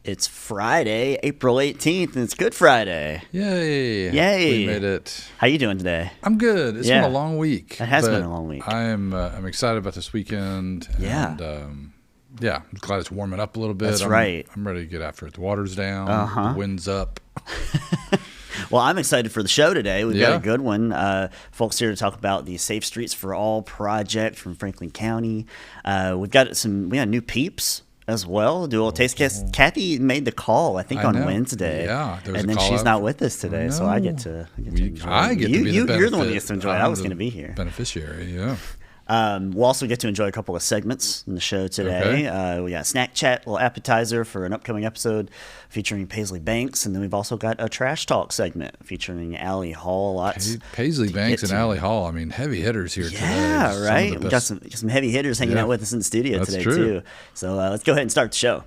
It's Friday, April 18th, and it's Good Friday. Yay. Yay. We made it. How you doing today? I'm good. It's been a long week. It has been a long week. I'm excited about this weekend. Yeah. And, I'm glad it's warming up a little bit. That's right. I'm ready to get after it. The water's down. The wind's up. Well, I'm excited for the show today. We've got a good one. Folks here to talk about the Safe Streets for All project from Franklin County. We got new Peeps as well. Do a little taste test. Kathy made the call, I think, on Wednesday. Yeah, and then she's not with us today, so I get to enjoy. I get to be the benefit. You're the one who gets to enjoy it. I was going to be here. Beneficiary, yeah. We'll also get to enjoy a couple of segments in the show today. Okay. We got SnakChat, a little appetizer for an upcoming episode featuring Paisley Banks, and then we've also got a Trash Talk segment featuring Allie Hall. Paisley Banks and Allie Hall, I mean, heavy hitters here today. Yeah, right. We got some heavy hitters hanging out with us in the studio today, too. So let's go ahead and start the show.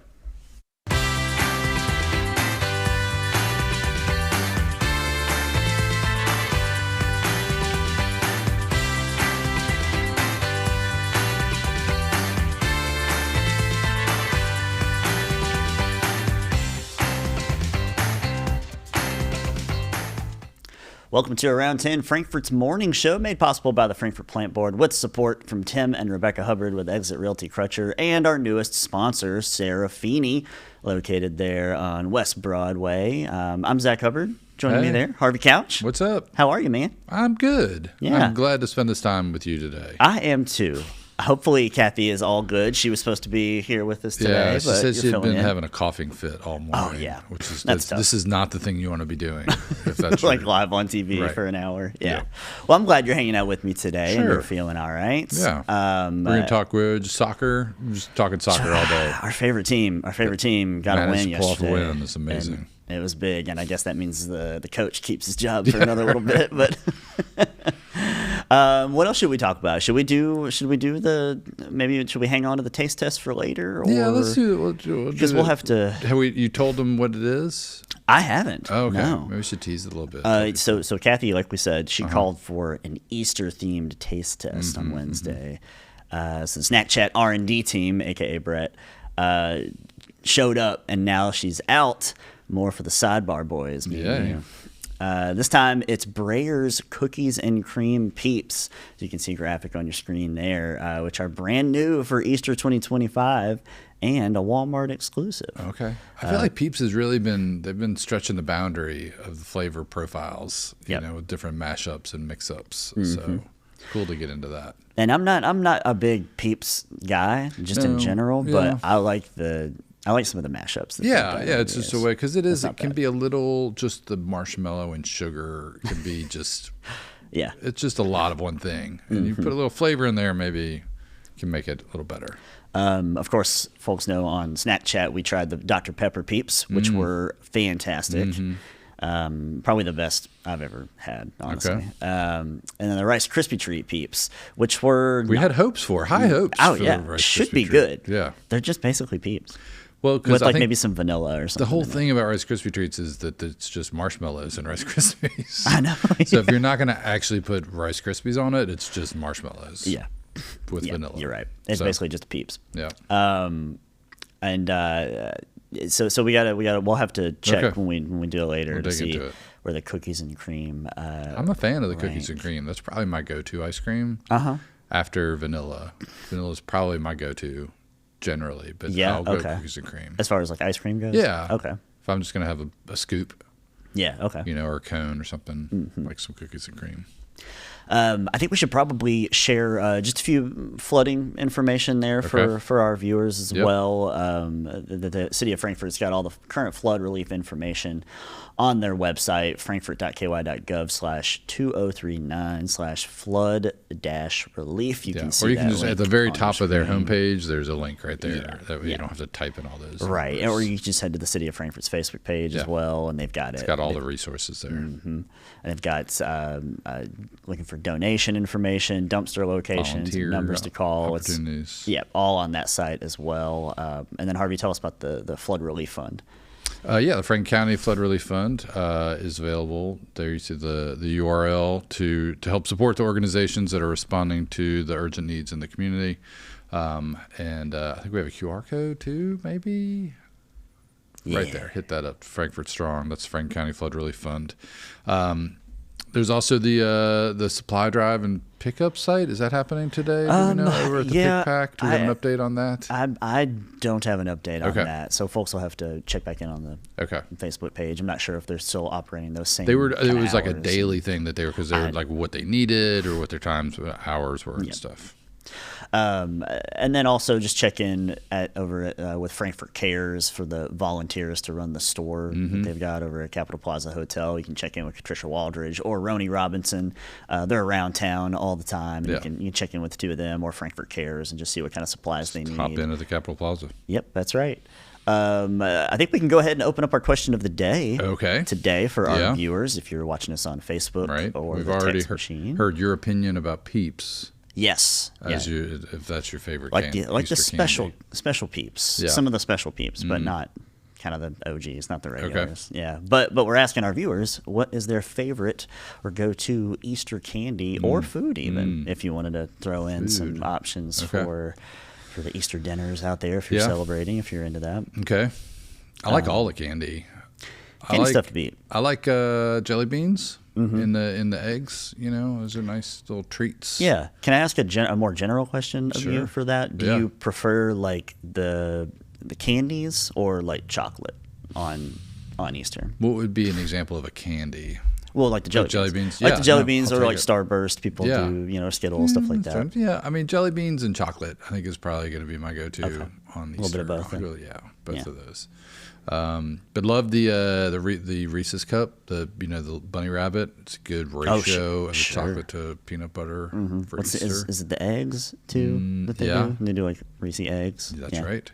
Welcome to Around 10, Frankfort's morning show, made possible by the Frankfort Plant Board with support from Tim and Rebecca Hubbard with Exit Realty Crutcher and our newest sponsor, Sarah Feeney, located there on West Broadway. I'm Zack Hubbard. Joining me there, Harvey Couch. What's up? How are you, man? I'm good. Yeah. I'm glad to spend this time with you today. I am too. Hopefully Kathy is all good. She was supposed to be here with us today. Yeah, she said she'd been having a coughing fit all morning. Oh, yeah. Which is tough. This is not the thing you want to be doing, if that's like live on TV for an hour. Yeah. Yeah. Well, I'm glad you're hanging out with me today and Sure. you're feeling all right. Yeah. We're going to talk soccer. We're just talking soccer all day. Our favorite team got a win yesterday. Pull off a win. It's amazing. And it was big, and I guess that means the coach keeps his job for another little bit. But what else should we talk about? Should we hang on to the taste test for later? Or, yeah, let's do it. Because we'll have to. You told them what it is? I haven't. Oh, okay. No. Maybe we should tease it a little bit. So Kathy, like we said, she called for an Easter-themed taste test on Wednesday. So the SnakChat R&D team, a.k.a. Brett, showed up, and now she's out. More for the sidebar boys. This time it's Breyers Cookies and Cream Peeps. So you can see a graphic on your screen there, which are brand new for Easter 2025 and a Walmart exclusive. Okay. I feel like Peeps has really they've been stretching the boundary of the flavor profiles, with different mashups and mix-ups. So cool to get into that. And I'm not a big Peeps guy, in general, but I like some of the mashups. It's just a way, because it can be a little, just the marshmallow and sugar can be just, it's just a lot of one thing. And you put a little flavor in there, maybe can make it a little better. Of course, folks know on SnakChat we tried the Dr. Pepper Peeps, which were fantastic. Probably the best I've ever had, honestly. Okay. And then the Rice Krispie Treat Peeps, which were had hopes for high hopes. Oh for yeah, the Rice should Krispie be treat. good. Yeah, they're just basically Peeps. Well, with maybe some vanilla or something. The whole thing about Rice Krispie Treats is that it's just marshmallows and Rice Krispies. I know. So if you're not going to actually put Rice Krispies on it, it's just marshmallows. Yeah. With vanilla. You're right. It's basically just Peeps. Yeah. So we'll have to check when we do it later to see where the cookies and cream. I'm a fan of the cookies and cream. That's probably my go-to ice cream. After vanilla. Vanilla is probably my go-to generally, but I'll go cookies and cream. As far as like ice cream goes? Yeah. Okay. If I'm just going to have a scoop. Yeah, okay. Or a cone or something, like some cookies and cream. I think we should probably share just a few flooding information there for our viewers as well. The city of Frankfort's got all the current flood relief information on their website, frankfort.ky.gov/2039/flood-relief. You can see or you can that just at the very top of their homepage, there's a link right there that you don't have to type in all those. Right, numbers. or you can just head to the City of Frankfort's Facebook page as well, and they've got It's got all the resources there. And they've got looking for donation information, dumpster locations, numbers to call. Opportunities. All on that site as well. And then Harvey, tell us about the flood relief fund. The Franklin County Flood Relief Fund is available. There you see the URL to help support the organizations that are responding to the urgent needs in the community. And I think we have a QR code too, maybe, right there. Hit that up. Frankfurt Strong. That's Franklin County Flood Relief Fund. There's also the supply drive and pickup site. Is that happening today? Do we know over at the Pick Pack? Do we have an update on that? I don't have an update on that, so folks will have to check back in on the Facebook page. I'm not sure if they're still operating those same. It was like a daily thing that they were, because they were like what they needed or what their hours were and stuff. And then also just check in with Frankfurt Cares for the volunteers to run the store that they've got over at Capitol Plaza Hotel. You can check in with Patricia Waldridge or Roni Robinson. They're around town all the time. And you can check in with the two of them or Frankfurt Cares and just see what kind of supplies they need. Hop in at the Capitol Plaza. Yep, that's right. I think we can go ahead and open up our question of the day today for our viewers. If you're watching us on Facebook or We've the already text machine. heard your opinion about Peeps. Yes, if that's your favorite, the special Peeps, some of the special Peeps, but not kind of the OGs, not the regulars. Yeah, but we're asking our viewers, what is their favorite or go-to Easter candy or food, even if you wanted to throw in some options for the Easter dinners out there, if you're celebrating, if you're into that. Okay, I like all the candy. Candy stuff to beat. I like jelly beans. In the eggs, those are nice little treats. Yeah. Can I ask a more general question of you for that? Do you prefer like the candies or like chocolate on Easter? What would be an example of a candy? Well, like the jelly beans. Yeah, like the jelly beans or like Starburst. People do, Skittles, stuff like that. Yeah, I mean, jelly beans and chocolate, I think, is probably going to be my go-to on Easter. A little bit of both. Both of those. But love the Reese's cup, the bunny rabbit. It's a good ratio of the chocolate to peanut butter for Easter. Is it the eggs too that they do? They do like Reese eggs. That's right.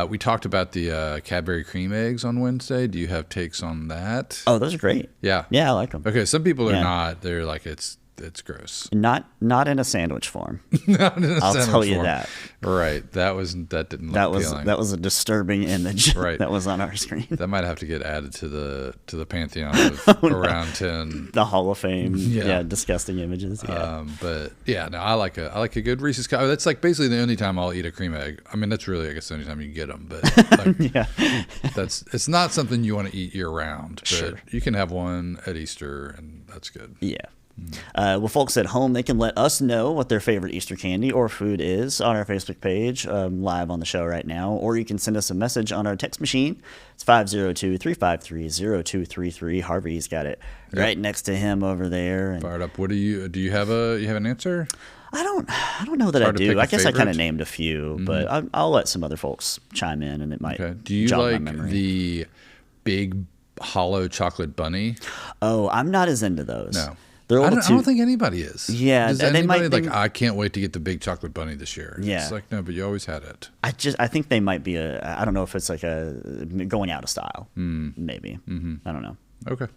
We talked about the Cadbury cream eggs on Wednesday. Do you have takes on that? Oh, those are great. Yeah, I like them. Okay, some people are not. They're like it's gross. Not in a sandwich form. I'll tell you that. Right. That didn't look appealing. That was a disturbing image that was on our screen. That might have to get added to the pantheon of around 10. The Hall of Fame. Yeah, disgusting images. Yeah. But I like a good Reese's cup. That's like basically the only time I'll eat a cream egg. I mean, that's really, I guess, the only time you can get them. But it's not something you want to eat year round. But you can have one at Easter, and that's good. Yeah. Well, folks at home, they can let us know what their favorite Easter candy or food is on our Facebook page, live on the show right now, or you can send us a message on our text machine. It's 502-353-0233. Harvey's got it right next to him over there. And fired up. What do you have an answer? I don't know that I do. I guess I kind of named a few, but I'll let some other folks chime in, and it might. Okay. Do you like the big hollow chocolate bunny? Oh, I'm not as into those. No. I don't think anybody is. Yeah, does anybody I can't wait to get the big chocolate bunny this year? Yeah, it's like no, but you always had it. I think they might be I don't know if it's like a going out of style. Maybe I don't know. Okay,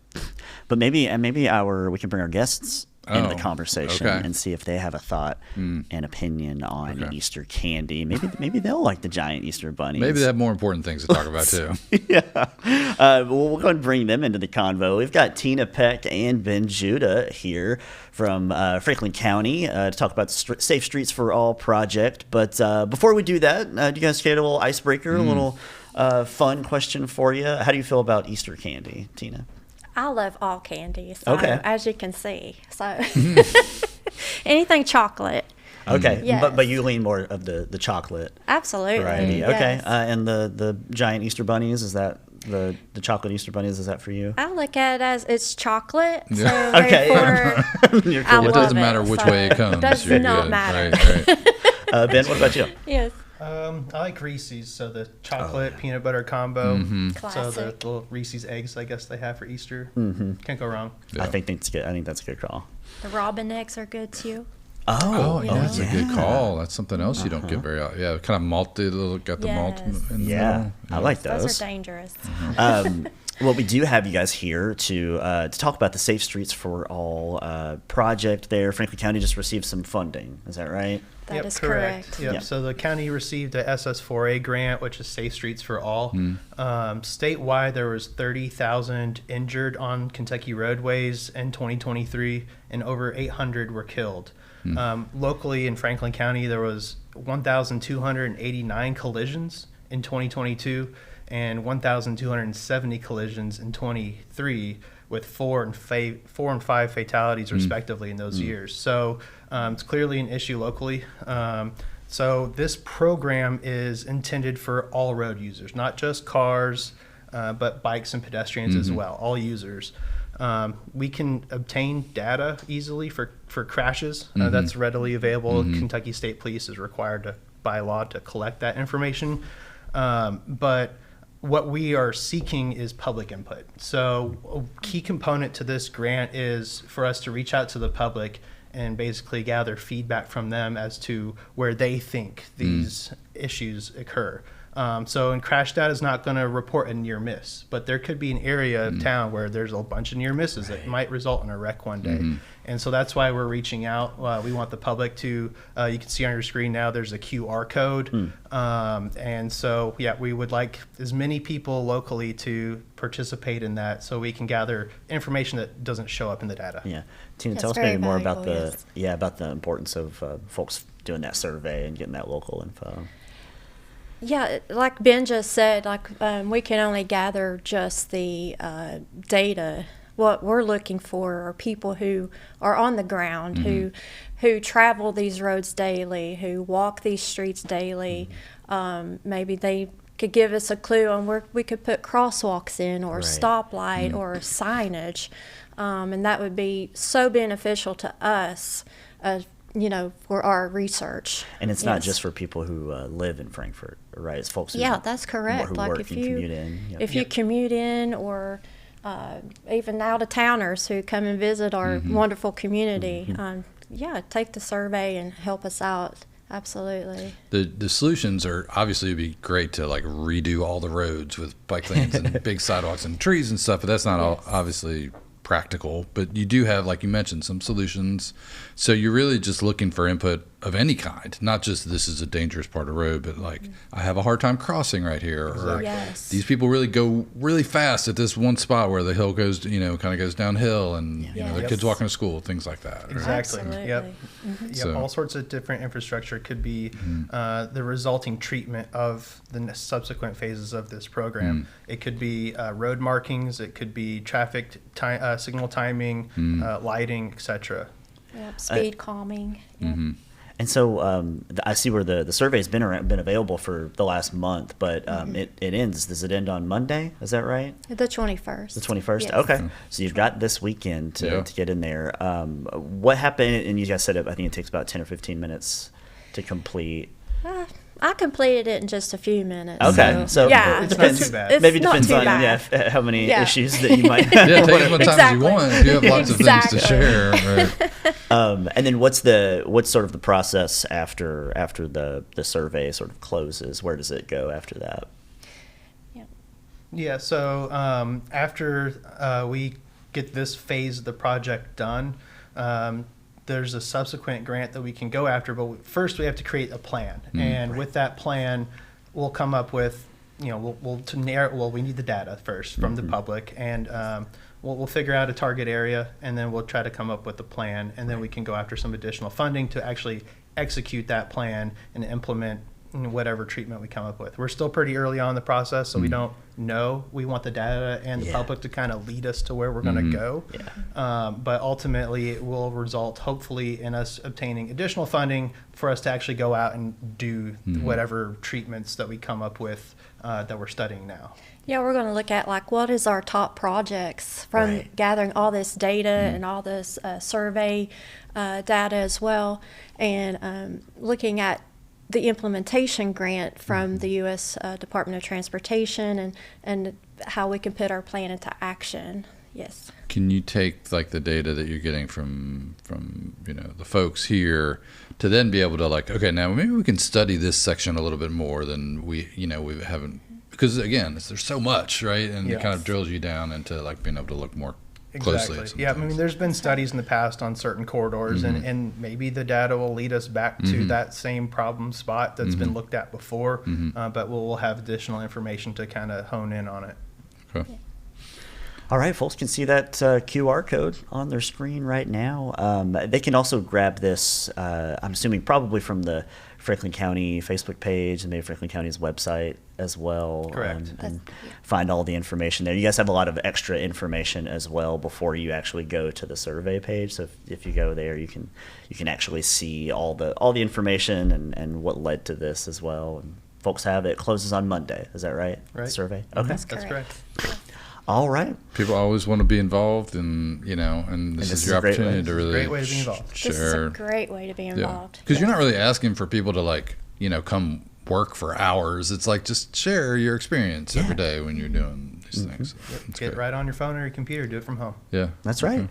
but maybe we can bring our guests into the conversation and see if they have a thought and opinion on Easter candy. Maybe they'll like the giant Easter bunnies. Maybe they have more important things to talk about too. We'll go and bring them into the convo. We've got Tina, Peck, and Ben Judah here from Franklin County to talk about the Safe Streets for All project. But before we do that, do you guys get a little icebreaker, a little fun question for you? How do you feel about Easter candy, Tina? I love all candy, so as you can see. So anything chocolate. Okay, yes. but you lean more of the chocolate. Absolutely. Variety. Yes. Okay, and the giant Easter bunnies, is that the chocolate Easter bunnies, is that for you? I look at it as it's chocolate. So okay. It doesn't matter which way it comes. It does not matter. Right. Ben, what about you? Yes. I like Reese's, so the chocolate peanut butter combo. So the little Reese's eggs, I guess they have for Easter. Can't go wrong. Yeah. I think that's good. I think that's a good call. The robin eggs are good too. That's a good call. That's something else you don't get very often. Yeah, kind of malted. Got the malt in the middle. I like those. Those are dangerous. Well, we do have you guys here to talk about the Safe Streets for All project there. Franklin County just received some funding. Is that right? That is correct. Yep. So the county received a SS4A grant, which is Safe Streets for All. Statewide, there was 30,000 injured on Kentucky roadways in 2023, and over 800 were killed. Locally in Franklin County, there was 1,289 collisions in 2022, and 1,270 collisions in 23, with 4 and 5 fatalities respectively in those years. So it's clearly an issue locally. So this program is intended for all road users, not just cars, but bikes and pedestrians as well, all users. We can obtain data easily for crashes. That's readily available. Kentucky State Police is required by law to collect that information. But what we are seeking is public input. So a key component to this grant is for us to reach out to the public and basically gather feedback from them as to where they think these issues occur. So crash data is not going to report a near miss, but there could be an area of town where there's a bunch of near misses that might result in a wreck one day. And so that's why we're reaching out. We want the public to, you can see on your screen now, there's a QR code. And so, yeah, we would like as many people locally to participate in that so we can gather information that doesn't show up in the data. Yeah. Tina, tell us maybe more about about the importance of folks doing that survey and getting that local info. Yeah, like Ben just said, we can only gather just the data. What we're looking for are people who are on the ground, who travel these roads daily, who walk these streets daily. Maybe they could give us a clue on where we could put crosswalks in, or a stoplight, or signage, and that would be so beneficial to us. For our research. And it's not just for people who live in Frankfort, right? It's folks who that's correct. Who work and commute in. If you commute in, or even out of towners who come and visit our wonderful community, take the survey and help us out. Absolutely. The solutions are obviously, it'd be great to redo all the roads with bike lanes and big sidewalks and trees and stuff, but that's not all obviously practical. But you do have, like you mentioned, some solutions. So you're really just looking for input of any kind, not just this is a dangerous part of the road, but I have a hard time crossing right here, or these people really go really fast at this one spot where the hill goes, kind of goes downhill, and their kids walking to school, things like that. Exactly. Absolutely. Yep. So, all sorts of different infrastructure could be the resulting treatment of the subsequent phases of this program. It could be road markings, it could be traffic signal timing, lighting, etc. Yep. Speed calming. Yep. And so I see where the survey's been available for the last month, but it ends. Does it end on Monday? Is that right? The 21st. The 21st? Yes. Okay. So you've got this weekend to get in there. What happened? And you guys said I think it takes about 10 or 15 minutes to complete. I completed it in just a few minutes. Okay, so it depends. Not too bad. Maybe depends on how many issues that you might. Take as much time as you want. If you have lots of things to share. Right. And then what's sort of the process after the survey sort of closes? Where does it go after that? Yeah. So after we get this phase of the project done, there's a subsequent grant that we can go after, but first we have to create a plan. And with that plan, we'll come up with, we need the data first from the public, and we'll figure out a target area, and then we'll try to come up with a plan, and then we can go after some additional funding to actually execute that plan and implement whatever treatment we come up with. We're still pretty early on in the process, so we don't know. We want the data and the public to kind of lead us to where we're going to go. But ultimately, it will result, hopefully, in us obtaining additional funding for us to actually go out and do whatever treatments that we come up with that we're studying now. Yeah, we're going to look at what is our top projects from gathering all this data and all this survey data as well, and looking at the implementation grant from the U.S. Department of Transportation, and how we can put our plan into action. Yes. Can you take the data that you're getting from the folks here to then be able to okay, now maybe we can study this section a little bit more than we haven't, because again there's so much, right? And it kind of drills you down into being able to look more closely. Yeah, I mean, there's been studies in the past on certain corridors, and maybe the data will lead us back to that same problem spot that's been looked at before, but we'll have additional information to kind of hone in on it. Okay. All right, folks can see that QR code on their screen right now. They can also grab this, I'm assuming probably from the Franklin County Facebook page and maybe Franklin County's website as well. Correct. And find all the information there. You guys have a lot of extra information as well before you actually go to the survey page. So if you go there, you can actually see all the information and what led to this as well. And folks have it closes on Monday. Is that right? Right. The survey. Okay. That's correct. All right. People always want to be involved, and this is your opportunity to really great way to be involved. share. This is a great way to be involved. Because you're not really asking for people to come work for hours. It's like just share your experience every day when you're doing these things. Get right on your phone or your computer. Do it from home. Yeah, that's right.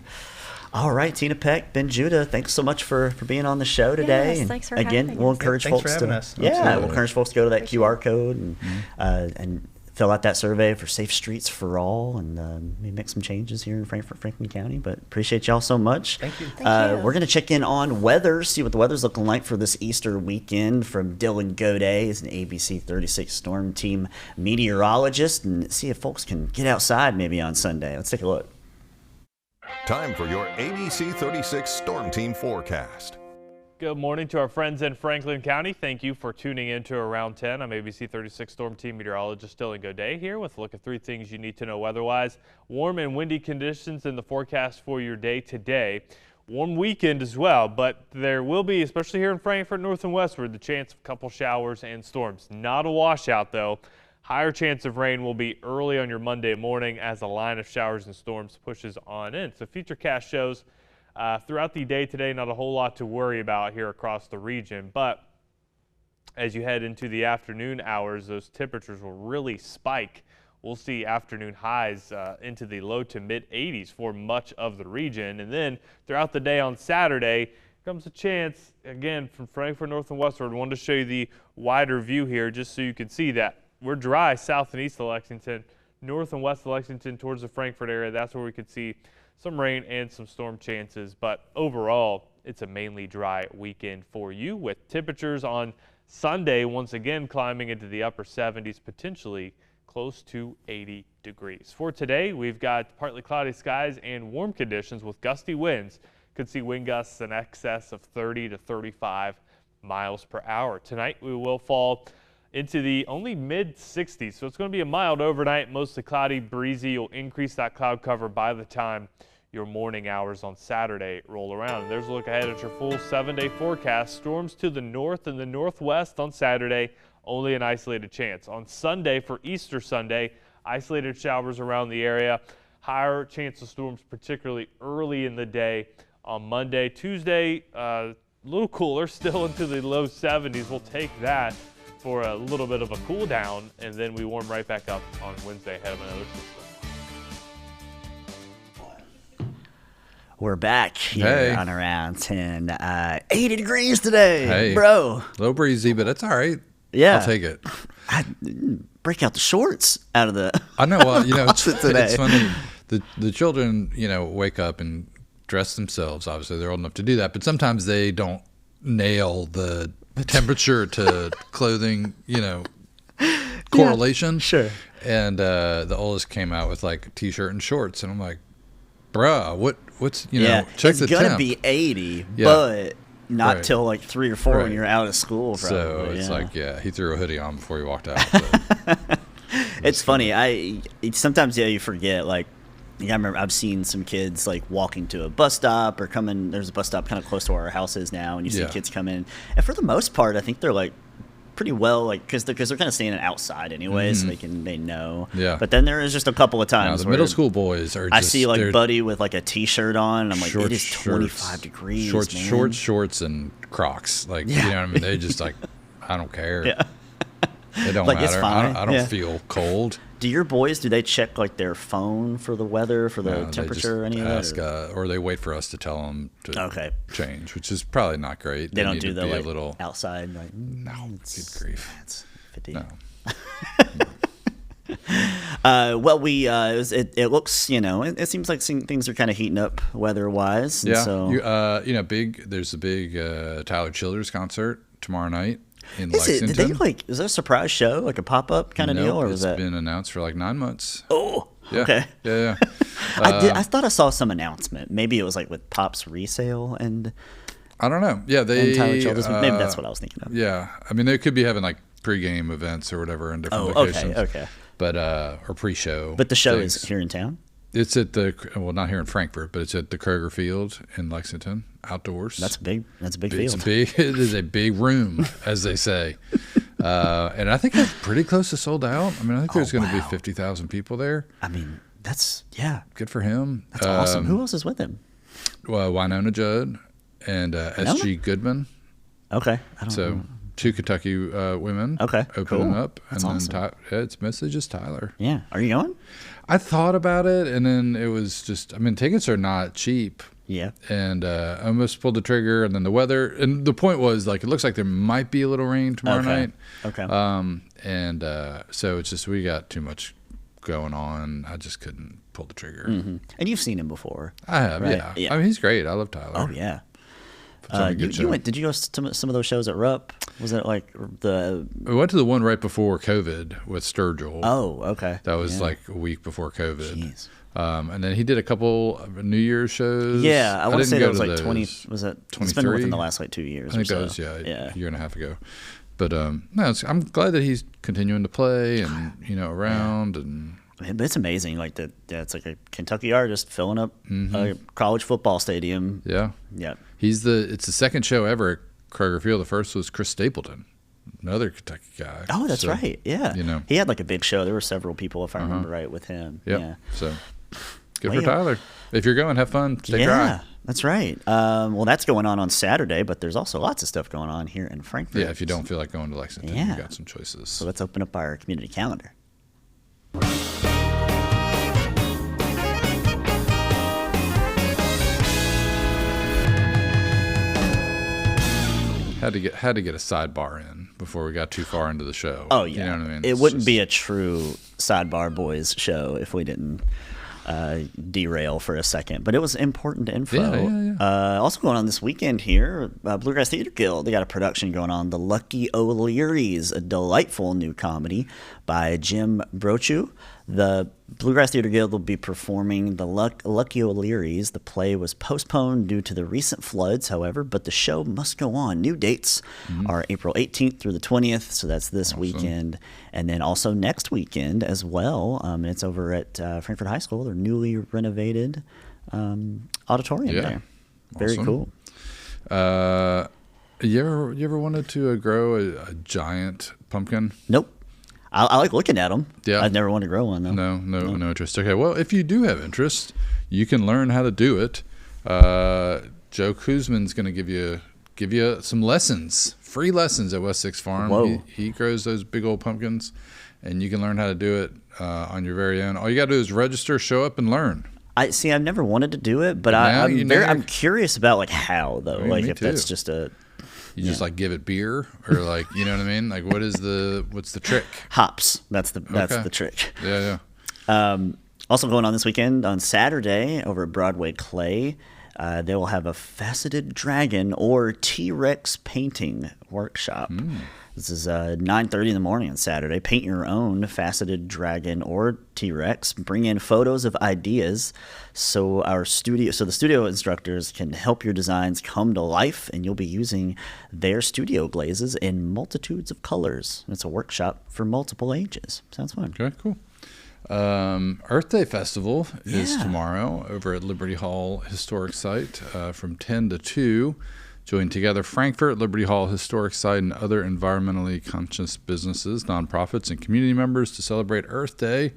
All right, Tina, Peck, Ben, Judah, thanks so much for being on the show today. Yes, thanks for again, having we'll us. encourage Thanks folks for having us. we'll encourage folks to go to that QR code and fill out that survey for Safe Streets for All, and maybe make some changes here in Franklin County. But appreciate y'all so much. Thank you. Thank you. We're going to check in on weather, see what the weather's looking like for this Easter weekend from Dylan Goday. He's an ABC 36 Storm Team meteorologist, and see if folks can get outside maybe on Sunday. Let's take a look. Time for your ABC 36 Storm Team forecast. Good morning to our friends in Franklin County. Thank you for tuning in to Around 10. I'm ABC 36 Storm Team meteorologist Dylan Goday here with a look at 3 things you need to know weather-wise. Warm and windy conditions in the forecast for your day today. Warm weekend as well, but there will be, especially here in Frankfort, north and westward, the chance of a couple showers and storms. Not a washout, though. Higher chance of rain will be early on your Monday morning as a line of showers and storms pushes on in. So Futurecast shows throughout the day today, not a whole lot to worry about here across the region, but as you head into the afternoon hours, those temperatures will really spike. We'll see afternoon highs into the low to mid 80s for much of the region. And then throughout the day on Saturday comes a chance, again, from Frankfort north and westward. I wanted to show you the wider view here just so you can see that we're dry south and east of Lexington, north and west of Lexington towards the Frankfort area. That's where we could see some rain and some storm chances, but overall it's a mainly dry weekend for you, with temperatures on Sunday once again climbing into the upper 70s, potentially close to 80 degrees. For today, we've got partly cloudy skies and warm conditions with gusty winds. Could see wind gusts in excess of 30 to 35 miles per hour. Tonight we will fall into the only mid 60s, so it's going to be a mild overnight, mostly cloudy, breezy. You'll increase that cloud cover by the time your morning hours on Saturday roll around. And there's a look ahead at your full 7-day forecast. Storms to the north and the northwest on Saturday, only an isolated chance. On Sunday, for Easter Sunday, isolated showers around the area. Higher chance of storms, particularly early in the day on Monday. Tuesday, a little cooler, still into the low 70s. We'll take that for a little bit of a cool down, and then we warm right back up on Wednesday ahead of another system. We're back here on Around 10. 80 degrees today, bro. A little breezy, but it's all right. Yeah. I'll take it. Break out the shorts out of the I know. Well, today. It's funny. The children, wake up and dress themselves. Obviously, they're old enough to do that, but sometimes they don't nail the temperature to clothing, correlation. Yeah, sure. And the oldest came out with like a t-shirt and shorts, and I'm like, bruh, what's check it's the gonna temp. be 80, but not till like 3 or 4 when you're out of school. Probably. So it's like, he threw a hoodie on before he walked out. It's funny. Sometimes you forget. Like, I remember I've seen some kids like walking to a bus stop or coming. There's a bus stop kind of close to where our house is now, and you see kids come in. And for the most part, I think they're like pretty well, like because they're kind of standing outside anyway, so they know. Yeah. But then there is just a couple of times the where middle school boys are. I see like Buddy with like a t-shirt on, and I'm like, it is 25 degrees. Shorts, and Crocs. Like you know what I mean? They just like, I don't care. Yeah. It don't like, matter. It's fine. I don't feel cold. Do your boys, do they check like their phone for the weather, for the temperature, or any of that? Or they wait for us to tell them to change, which is probably not great. They don't do the like little outside. Like, no, good grief. It's 50. No. Well, it looks, it seems like things are kind of heating up weather-wise. Yeah. So, there's a big Tyler Childers concert tomorrow night in is Lexington. Is there a surprise show, like a pop-up kind of deal, or was that? It's been announced for like 9 months. Oh, Yeah. Okay. Yeah. I thought I saw some announcement. Maybe it was like with Pop's resale and I don't know. Yeah, and Tyler Childers. Maybe that's what I was thinking of. Yeah, I mean they could be having like pregame events or whatever in different locations. Okay. But or pre-show. But the show things. is here in town. It's at not here in Frankfurt, but it's at the Kroger Field in Lexington, outdoors. That's big. That's a big field. It is a big room, as they say. And I think that's pretty close to sold out. I mean, I think there's going to be 50,000 people there. I mean, that's good for him. That's awesome. Who else is with him? Well, Winona Judd and S.G. Goodman. Okay. Two Kentucky women. Okay. Opening up. That's and awesome. then it's mostly just Tyler. Yeah. Are you going? I thought about it, and then it was just, I mean, tickets are not cheap. Yeah. And I almost pulled the trigger, and then the weather. And the point was, like, it looks like there might be a little rain tomorrow night. Okay. So it's just, we got too much going on. I just couldn't pull the trigger. Mm-hmm. And you've seen him before. I have, right? Yeah. I mean, he's great. I love Tyler. Oh, yeah. You went? Did you go to some of those shows at Rupp? Was it like the? We went to the one right before COVID with Sturgill. Oh, okay. That was like a week before COVID. Jeez. And then he did a couple of New Year's shows. Yeah, I want to say that was like those. 20. Was it? It's 23? been within the last like 2 years. I think or that so. was a year and a half ago. But no, I'm glad that he's continuing to play and around and. But it's amazing, like that. Yeah, it's like a Kentucky artist filling up a college football stadium. Yeah. It's the second show ever at Kroger Field. The first was Chris Stapleton, another Kentucky guy. Oh, that's right. Yeah. He had like a big show. There were several people, if I remember right, with him. Yep. Yeah. So good for Tyler. If you're going, have fun. Stay dry. That's right. Well, that's going on Saturday, but there's also lots of stuff going on here in Frankfurt. Yeah, if you don't feel like going to Lexington, you got some choices. So let's open up our community calendar. Had to get a sidebar in before we got too far into the show. Oh yeah, you know what I mean. It wouldn't be a true sidebar boys show if we didn't derail for a second. But it was important info. Yeah. Also going on this weekend here, Bluegrass Theater Guild. They got a production going on, The Lucky O'Learys, a delightful new comedy by Jim Brochu. The Bluegrass Theater Guild will be performing The Lucky O'Learys. The play was postponed due to the recent floods, however, but the show must go on. New dates are April 18th through the 20th, so that's this weekend. And then also next weekend as well. And it's over at Frankfurt High School, their newly renovated auditorium there. Very cool. You ever wanted to grow a giant pumpkin? Nope. I like looking at them. Yeah. I've never wanted to grow one, though. No interest. Okay, well, if you do have interest, you can learn how to do it. Joe Kuzman's going to give you some lessons, free lessons at West Six Farm. Whoa. He grows those big old pumpkins, and you can learn how to do it on your very own. All you got to do is register, show up, and learn. I've never wanted to do it, but I'm curious about like how though. Like if that's just a. You just like give it beer or like, you know what I mean? Like what's the trick? Hops. That's the trick. Yeah. Also going on this weekend on Saturday over at Broadway Clay, they will have a faceted dragon or T-Rex painting workshop. This is 9:30 in the morning on Saturday. Paint your own faceted dragon or T-Rex. Bring in photos of ideas so the studio instructors can help your designs come to life, and you'll be using their studio glazes in multitudes of colors. It's a workshop for multiple ages. Sounds fun. Okay, cool. Earth Day Festival is tomorrow over at Liberty Hall Historic Site from 10 to 2. Join Together Frankfurt, Liberty Hall Historic Site, and other environmentally conscious businesses, nonprofits, and community members to celebrate Earth Day.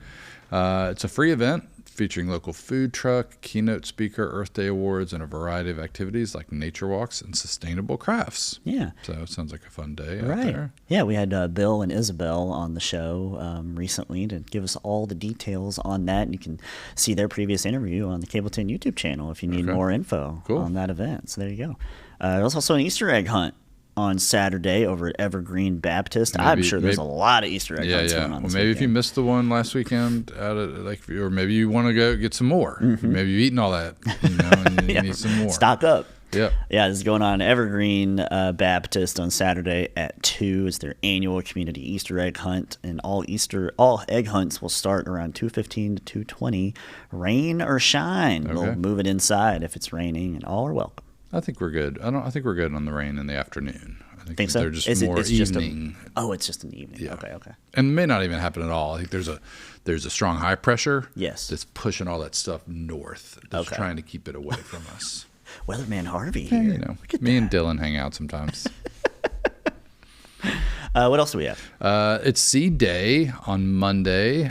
It's a free event featuring local food truck, keynote speaker, Earth Day awards, and a variety of activities like nature walks and sustainable crafts. Yeah. So it sounds like a fun day out there. Yeah, we had Bill and Isabel on the show recently to give us all the details on that. And you can see their previous interview on the Cable 10 YouTube channel if you need more info on that event. So there you go. There's also an Easter egg hunt on Saturday over at Evergreen Baptist. I'm sure there's a lot of Easter egg hunts going on this maybe weekend. if you missed the one last weekend, or maybe you want to go get some more. Maybe you've eaten all that, and you need some more. Stock up. Yep. Yeah, this is going on Evergreen Baptist on Saturday at 2. It's their annual community Easter egg hunt, and all egg hunts will start around 2:15 to 2:20, rain or shine. Okay. We'll move it inside if it's raining, and all are welcome. I think we're good. I think we're good on the rain in the afternoon. I think so? They're just It's more evening. It's just an evening. Yeah. Okay. And it may not even happen at all. I think there's a strong high pressure. Yes. That's pushing all that stuff north. That's trying to keep it away from us. Weatherman Harvey Yeah, here. you know, me and Dylan hang out sometimes. What else do we have? It's Seed Day on Monday.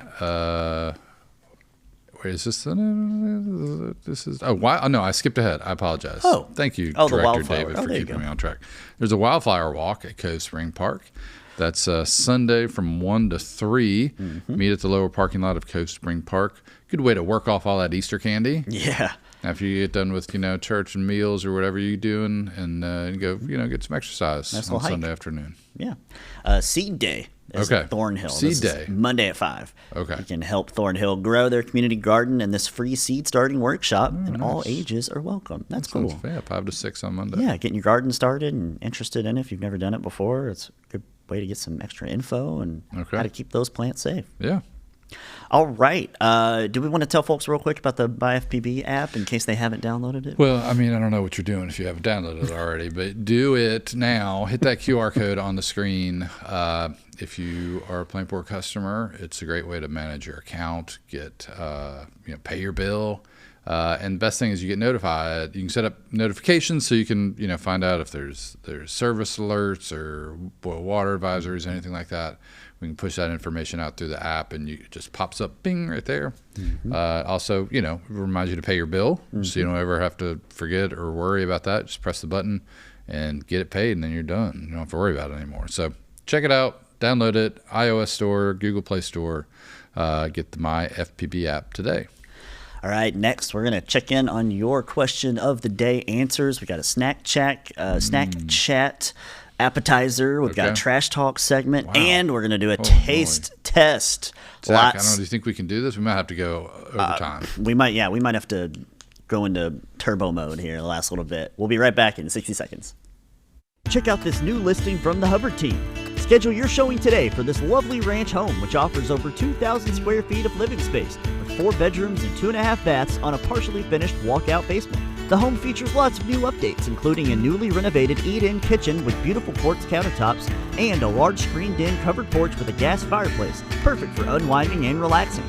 Wait, is this? This is. Oh, no, I skipped ahead. I apologize. Oh, thank you, the Director wildflower. David, for there you keeping go. me on track. There's a wildflower walk at Cove Spring Park. That's Sunday from 1 to 3. Meet at the lower parking lot of Cove Spring Park. Good way to work off all that Easter candy. Yeah. After you get done with, church and meals or whatever you're doing, and go, get some exercise on Sunday afternoon. Yeah. Seed Day is Okay. at Thornhill. Seed This Day. is Monday at 5. Okay. You can help Thornhill grow their community garden in this free seed starting workshop, and all ages are welcome. That's cool. Yeah, 5 to 6 on Monday. Yeah, getting your garden started and interested in it if you've never done it before. It's a good way to get some extra info and how to keep those plants safe. Yeah. All right. Do we want to tell folks real quick about the BuyFPB app in case they haven't downloaded it? Well, I don't know what you're doing if you haven't downloaded it already, but do it now. Hit that QR code on the screen. If you are a Plainport customer, it's a great way to manage your account, get pay your bill. And the best thing is you get notified. You can set up notifications so you can find out if there's service alerts or boil water advisories, anything like that. We can push that information out through the app, and it just pops up, bing, right there. Also, it reminds you to pay your bill, so you don't ever have to forget or worry about that. Just press the button and get it paid, and then you're done. You don't have to worry about it anymore. So check it out, download it, iOS Store, Google Play Store. Get the MyFPB app today. All right, next we're going to check in on your question of the day answers. We got a SnakChat appetizer. We've got a trash talk segment, and we're going to do a taste test. Zach, I don't know. Do you think we can do this? We might have to go overtime. We might have to go into turbo mode here the last little bit. We'll be right back in 60 seconds. Check out this new listing from the Hubbard team. Schedule your showing today for this lovely ranch home, which offers over 2,000 square feet of living space with 4 bedrooms and 2.5 baths on a partially finished walkout basement. The home features lots of new updates, including a newly renovated eat-in kitchen with beautiful quartz countertops and a large screened-in covered porch with a gas fireplace, perfect for unwinding and relaxing.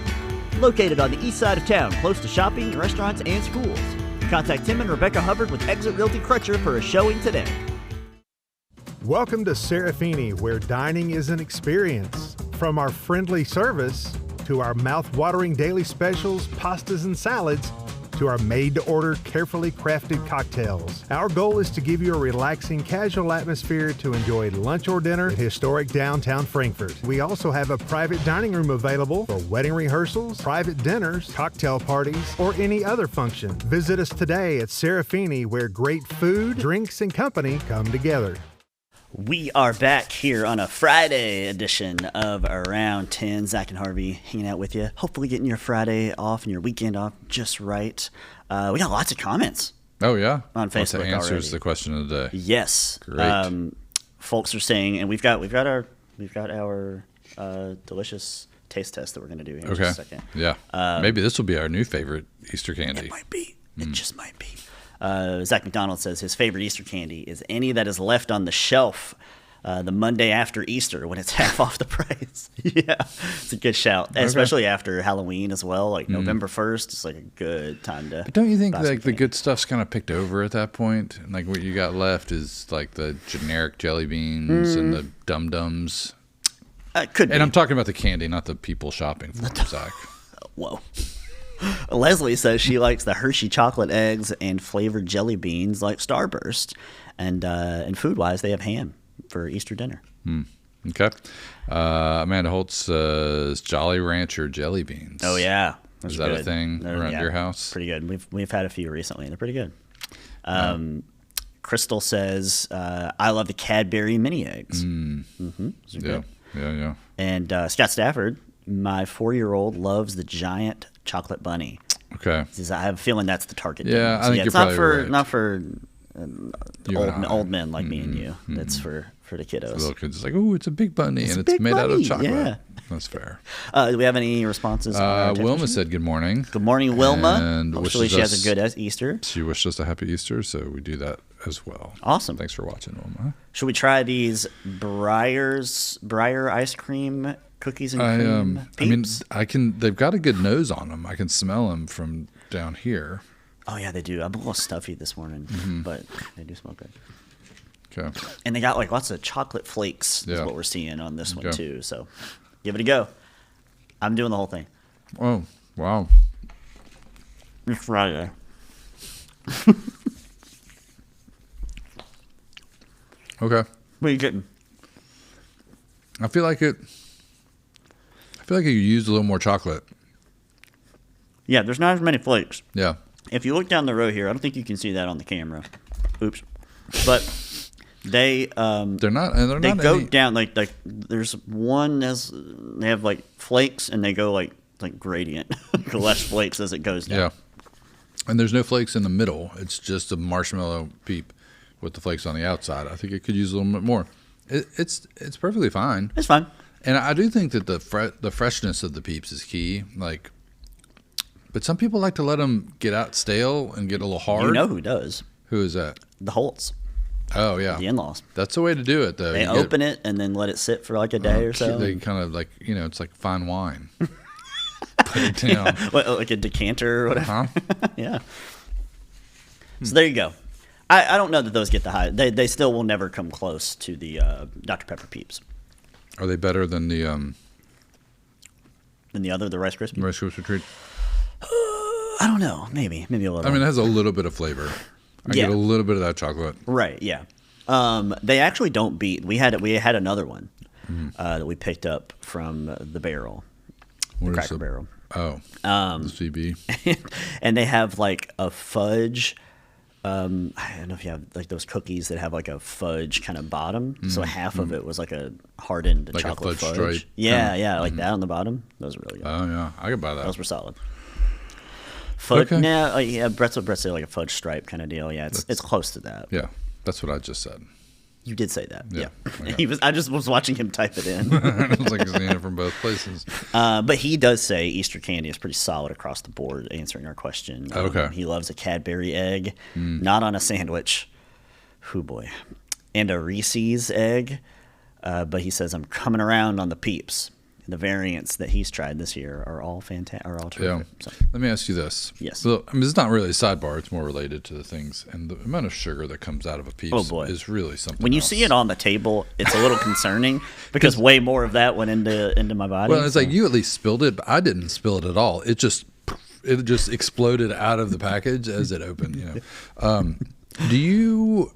Located on the east side of town, close to shopping, restaurants, and schools. Contact Tim and Rebecca Hubbard with Exit Realty Crutcher for a showing today. Welcome to Serafini, where dining is an experience. From our friendly service to our mouth-watering daily specials, pastas, and salads, to our made-to-order, carefully crafted cocktails. Our goal is to give you a relaxing, casual atmosphere to enjoy lunch or dinner in historic downtown Frankfort. We also have a private dining room available for wedding rehearsals, private dinners, cocktail parties, or any other function. Visit us today at Serafini, where great food, drinks, and company come together. We are back here on a Friday edition of Around 10. Zack and Harvey hanging out with you. Hopefully getting your Friday off and your weekend off just right. We got lots of comments. Oh, yeah? On Facebook already. Answers already. The question of the day. Yes. Great. Folks are saying, and we've got our delicious taste test that we're going to do here in just a second. Yeah. Maybe this will be our new favorite Easter candy. It might be. It just might be. Zach McDonald says his favorite Easter candy is any that is left on the shelf the Monday after Easter when it's half off the price. Yeah, it's a good shout, especially after Halloween as well. Like November 1st, it's like a good time to. But don't you think like the good stuff's kind of picked over at that point? And like what you got left is like the generic jelly beans and the Dum Dums. Could be. And I'm talking about the candy, not the people shopping for them, Zach. Whoa. Leslie says she likes the Hershey chocolate eggs and flavored jelly beans like Starburst. And food-wise, they have ham for Easter dinner. Okay. Amanda Holtz says Jolly Rancher jelly beans. Oh, yeah. Is that a thing around your house? Pretty good. We've had a few recently, and they're pretty good. Crystal says, I love the Cadbury mini eggs. Those are good. Yeah. And Scott Stafford, my 4-year-old, loves the giant chocolate bunny. Okay. I have a feeling that's the target. Yeah, demo. I think you're it's probably right. not for old men like me and you. That's for the kiddos. The little kids, it's like, oh, it's a big bunny, and it's made out of chocolate. Yeah. That's fair. Do we have any responses? Wilma said good morning. Good morning, Wilma. And hopefully she has a good Easter. She wished us a happy Easter, so we do that as well. Awesome. Thanks for watching, Wilma. Should we try these Breyer ice cream cookies and cream Peeps? I mean, they've got a good nose on them. I can smell them from down here. Oh yeah, they do. I'm a little stuffy this morning, but they do smell good. Okay. And they got like lots of chocolate flakes is what we're seeing on this one too. So give it a go. I'm doing the whole thing. Oh, wow. It's Friday. Okay. What are you getting? I feel like you used a little more chocolate. Yeah, there's not as many flakes. Yeah. If you look down the row here, I don't think you can see that on the camera. Oops. But they go down like there's one they have like flakes and they go like gradient, less flakes as it goes down. Yeah. And there's no flakes in the middle. It's just a marshmallow Peep with the flakes on the outside. I think it could use a little bit more. It's perfectly fine. It's fine. And I do think that the freshness of the Peeps is key. But some people like to let them get out stale and get a little hard. You know who does? Who is that? The Holtz. Oh, yeah. The in-laws. That's the way to do it, though. They open it and then let it sit for like a day or so. They kind of like, it's like fine wine. Put it down. What, like a decanter or whatever? Uh-huh. Yeah. So there you go. I don't know that those get the high. They still will never come close to the Dr. Pepper Peeps. Are they better than the Rice Krispies? Rice Krispie treat? I don't know. Maybe a little. I mean, it has a little bit of flavor. I get a little bit of that chocolate. Right. Yeah. They actually don't beat. We had another one that we picked up from the barrel, the Cracker Barrel. Oh. The CB. And they have like a fudge. I don't know if you have like those cookies that have like a fudge kind of bottom. So half of it was like a hardened like chocolate a fudge. Stripe. Yeah, like that on the bottom. Those are really good. Oh yeah, I could buy that. Those were solid. Fudge, yeah, Brett's say like a fudge stripe kind of deal. Yeah, it's close to that. Yeah, that's what I just said. You did say that. Yeah. Okay. I just was watching him type it in. It was like seeing it from both places. But he does say Easter candy is pretty solid across the board, answering our question. Okay. He loves a Cadbury egg, not on a sandwich. Hoo boy. And a Reese's egg. But he says, I'm coming around on the Peeps. The variants that he's tried this year are all fantastic, are all terrific. Yeah. So. Let me ask you this. Yes. So, I mean, it's not really a sidebar. It's more related to the things. And the amount of sugar that comes out of a Peeps is really something When you else. see it on the table, it's a little concerning because way more of that went into my body. Well, it's like you at least spilled it, but I didn't spill it at all. It just exploded out of the package as it opened. Do you...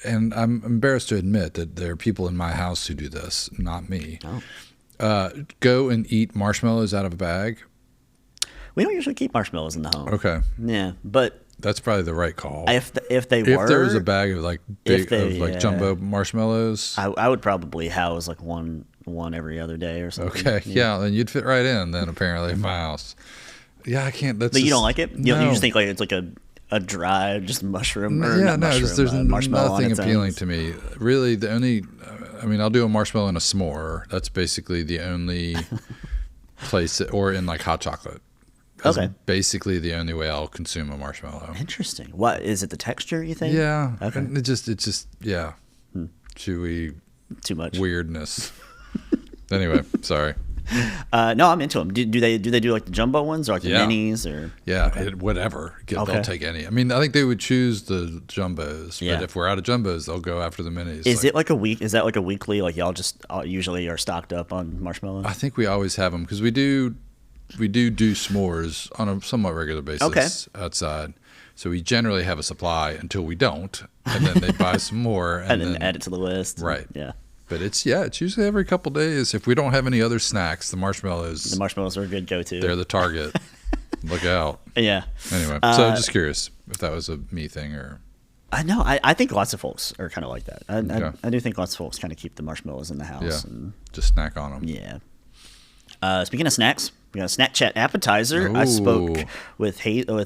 And I'm embarrassed to admit that there are people in my house who do this, not me. Oh. Go and eat marshmallows out of a bag? We don't usually keep marshmallows in the home. Okay. Yeah, but that's probably the right call. If there was a bag of like jumbo marshmallows, I would probably house like one every other day or something. Okay, yeah, then you'd fit right in. Then apparently in my house, yeah, I can't. But you don't like it? No. You just think like it's like a dry just mushroom? Or yeah, there's nothing appealing to me. Really, the only. I mean, I'll do a marshmallow and a s'more. That's basically the only place, or in like hot chocolate. That's basically the only way I'll consume a marshmallow. Interesting. What is it? The texture, you think? Yeah. Okay. And it's just chewy. Too much weirdness. Anyway, sorry. No, I'm into them. Do they do like the jumbo ones or like the minis or? Yeah, whatever. They'll take any. I mean, I think they would choose the jumbos, but if we're out of jumbos, they'll go after the minis. Is it like a week? Is that like a weekly? Like y'all just usually are stocked up on marshmallows? I think we always have them because we do s'mores on a somewhat regular basis outside. So we generally have a supply until we don't, and then they buy some more and then add it to the list. Right. Yeah. But it's usually every couple days. If we don't have any other snacks, the marshmallows are a good go-to. They're the target. Look out. Yeah. Anyway, so I'm just curious if that was a me thing or. I know. I think lots of folks are kind of like that. I do think lots of folks kind of keep the marshmallows in the house. Yeah. And just snack on them. Yeah. Speaking of snacks, We got a SnakChat Appetizer. Ooh. I spoke with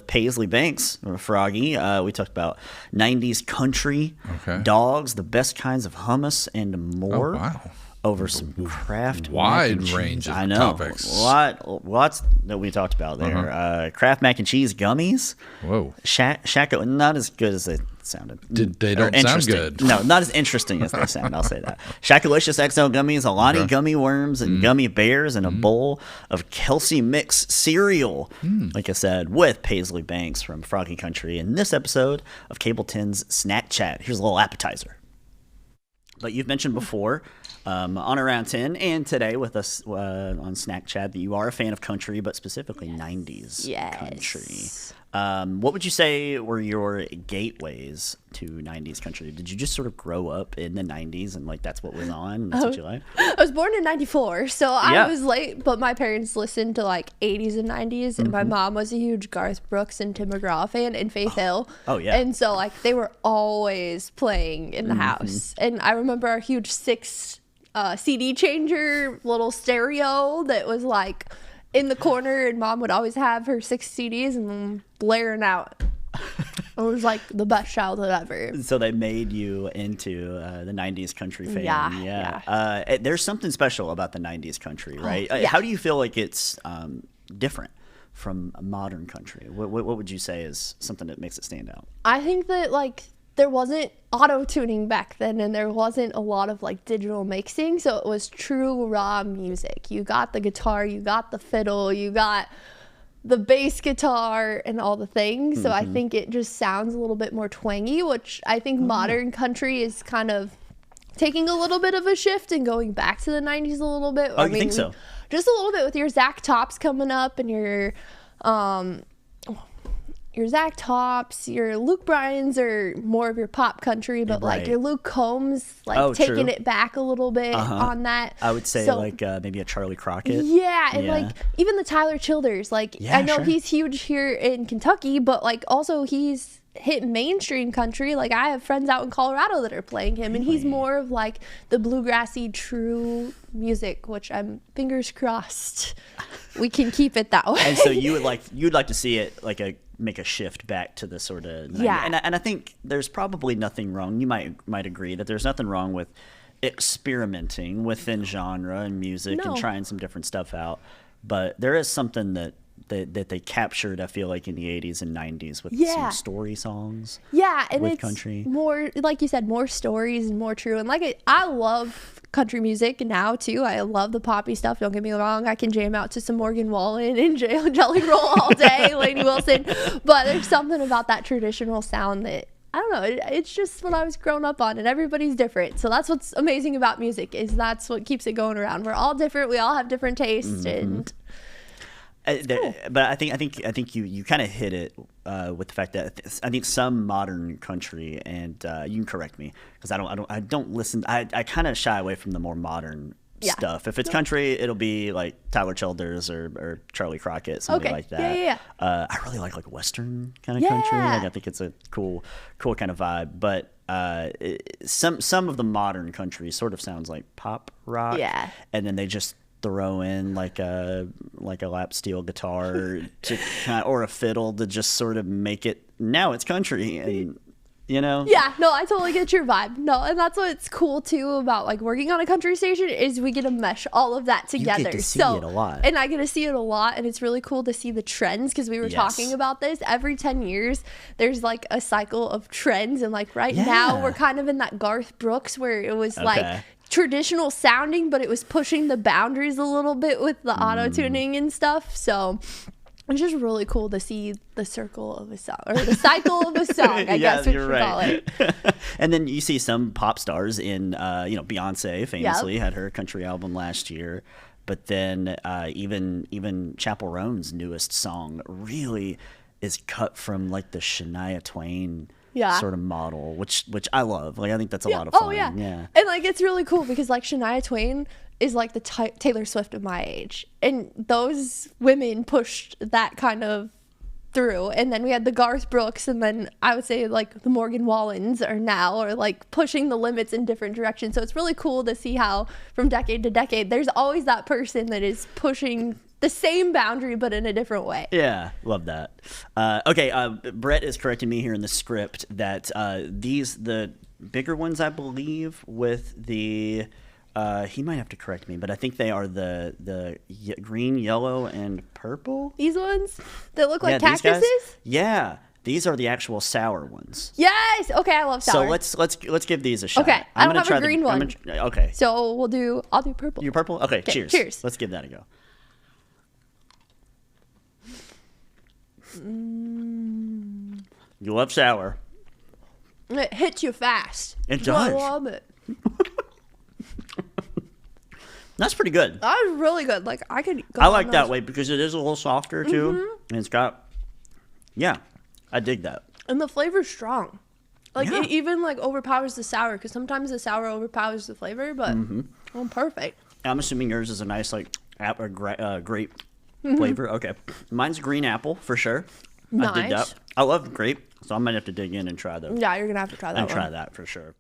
Paisley Banks, or Froggy. We talked about 90s country, dogs, the best kinds of hummus, and more. Oh, wow. Over some craft wide mac and range cheese. of I know. topics. Lots that we talked about there. Kraft mac and cheese gummies. Whoa. Shacko, not as good as they sounded. They don't sound good. No, not as interesting as they sound. I'll say that. Shackalicious XL gummies, Alani gummy worms, and gummy bears, and a bowl of Kelsey Mix cereal. Like I said, with Paisley Banks from Froggy Country in this episode of Cable 10's SnakChat. Here's a little appetizer. But you've mentioned before on Around 10 and today with us on SnakChat that you are a fan of country, but specifically 90s country. What would you say were your gateways to 90s country? Did you just sort of grow up in the 90s and like that's what was on? And that's what you like? I was born in 94, so I was late, but my parents listened to like 80s and 90s, and my mom was a huge Garth Brooks and Tim McGraw fan and Faith Hill. Oh, yeah. And so like they were always playing in the house. And I remember our huge 6 CD changer little stereo that was like in the corner, and Mom would always have her 6 CDs and blaring out. It was like the best childhood ever. So they made you into the 90s country fan. Yeah. There's something special about the 90s country, right? How do you feel like it's different from modern country? What would you say is something that makes it stand out? I think that like there wasn't auto-tuning back then, and there wasn't a lot of like digital mixing, so it was true raw music. You got the guitar, you got the fiddle, you got the bass guitar and all the things. So I think it just sounds a little bit more twangy, which I think modern country is kind of taking a little bit of a shift and going back to the 90s a little bit. Oh, you think so? Just a little bit with your Zack Tops coming up and your Zack Tops, your Luke Bryans are more of your pop country, but like your Luke Combs, like taking it back a little bit on that. I would say like maybe a Charlie Crockett. Yeah, and like even the Tyler Childers, like I know he's huge here in Kentucky, but like also he's hit mainstream country. Like I have friends out in Colorado that are playing him, and he's more of like the bluegrassy true music, which I'm fingers crossed we can keep it that way. And so you'd like to see it like make a shift back to the sort of 90s. And I think there's probably nothing wrong. You might agree that there's nothing wrong with experimenting within genre and music and trying some different stuff out. But there is something that they captured, I feel like, in the 80s and 90s with some story songs. Yeah, and with it's country. More, like you said, more stories and more true. And like I love country music now too. I love the poppy stuff. Don't get me wrong. I can jam out to some Morgan Wallen and Jelly Roll all day, Lainey Wilson. But there's something about that traditional sound that I don't know. It's just what I was grown up on, and everybody's different. So that's what's amazing about music is that's what keeps it going around. We're all different. We all have different tastes, and. But I think you kind of hit it with the fact that I think some modern country, and you can correct me because I don't listen. I kind of shy away from the more modern stuff. If it's country, it'll be like Tyler Childers or Charlie Crockett, something like that. Yeah. I really like Western kind of country. Like I think it's a cool kind of vibe. But some of the modern country sort of sounds like pop rock. Yeah. And then they just throw in like a lap steel guitar or a fiddle to just sort of make it. Now it's country, and you know. Yeah, no, I totally get your vibe. No, and that's what's cool too about like working on a country station is we get to mesh all of that together. You get to see it a lot, and I get to see it a lot, and it's really cool to see the trends because we were talking about this. Every 10 years, there's like a cycle of trends, and like right now we're kind of in that Garth Brooks where it was like traditional sounding, but it was pushing the boundaries a little bit with the auto tuning and stuff. So it's just really cool to see the circle of a song or the cycle of a song, I guess we should call it. And then you see some pop stars in, Beyonce famously had her country album last year. But then even Chappell Roan's newest song really is cut from like the Shania Twain sort of model, which I love. Like I think that's a lot of fun. Oh yeah. And like it's really cool because like Shania Twain is like the Taylor Swift of my age, and those women pushed that kind of through. And then we had the Garth Brooks, and then I would say like the Morgan Wallens are like pushing the limits in different directions. So it's really cool to see how from decade to decade there's always that person that is pushing the same boundary, but in a different way. Yeah, love that. Okay, Brett is correcting me here in the script that the bigger ones, I believe, with the he might have to correct me, but I think they are the green, yellow, and purple. These ones that look like these guys? cactuses? Yeah. These are the actual sour ones. Yes. Okay, I love sour. So let's give these a shot. Okay, I don't have a green one. Okay. So I'll do purple. You purple? Okay, cheers. Cheers. Let's give that a go. You love sour. It hits you fast. It does. I love it. That's pretty good. That was really good. Like I could go I like that way because it is a little softer too. Mm-hmm. And it's got, yeah, I dig that. And the flavor's strong. Like Yeah. it even like overpowers the sour because sometimes the sour overpowers the flavor, but perfect. I'm assuming yours is a nice like grape Mm-hmm. flavor. Okay, mine's green apple for sure. I dig Nice. that. I love grape, so I might have to dig in and try those. Yeah, you're gonna have to try that And one. try that for sure.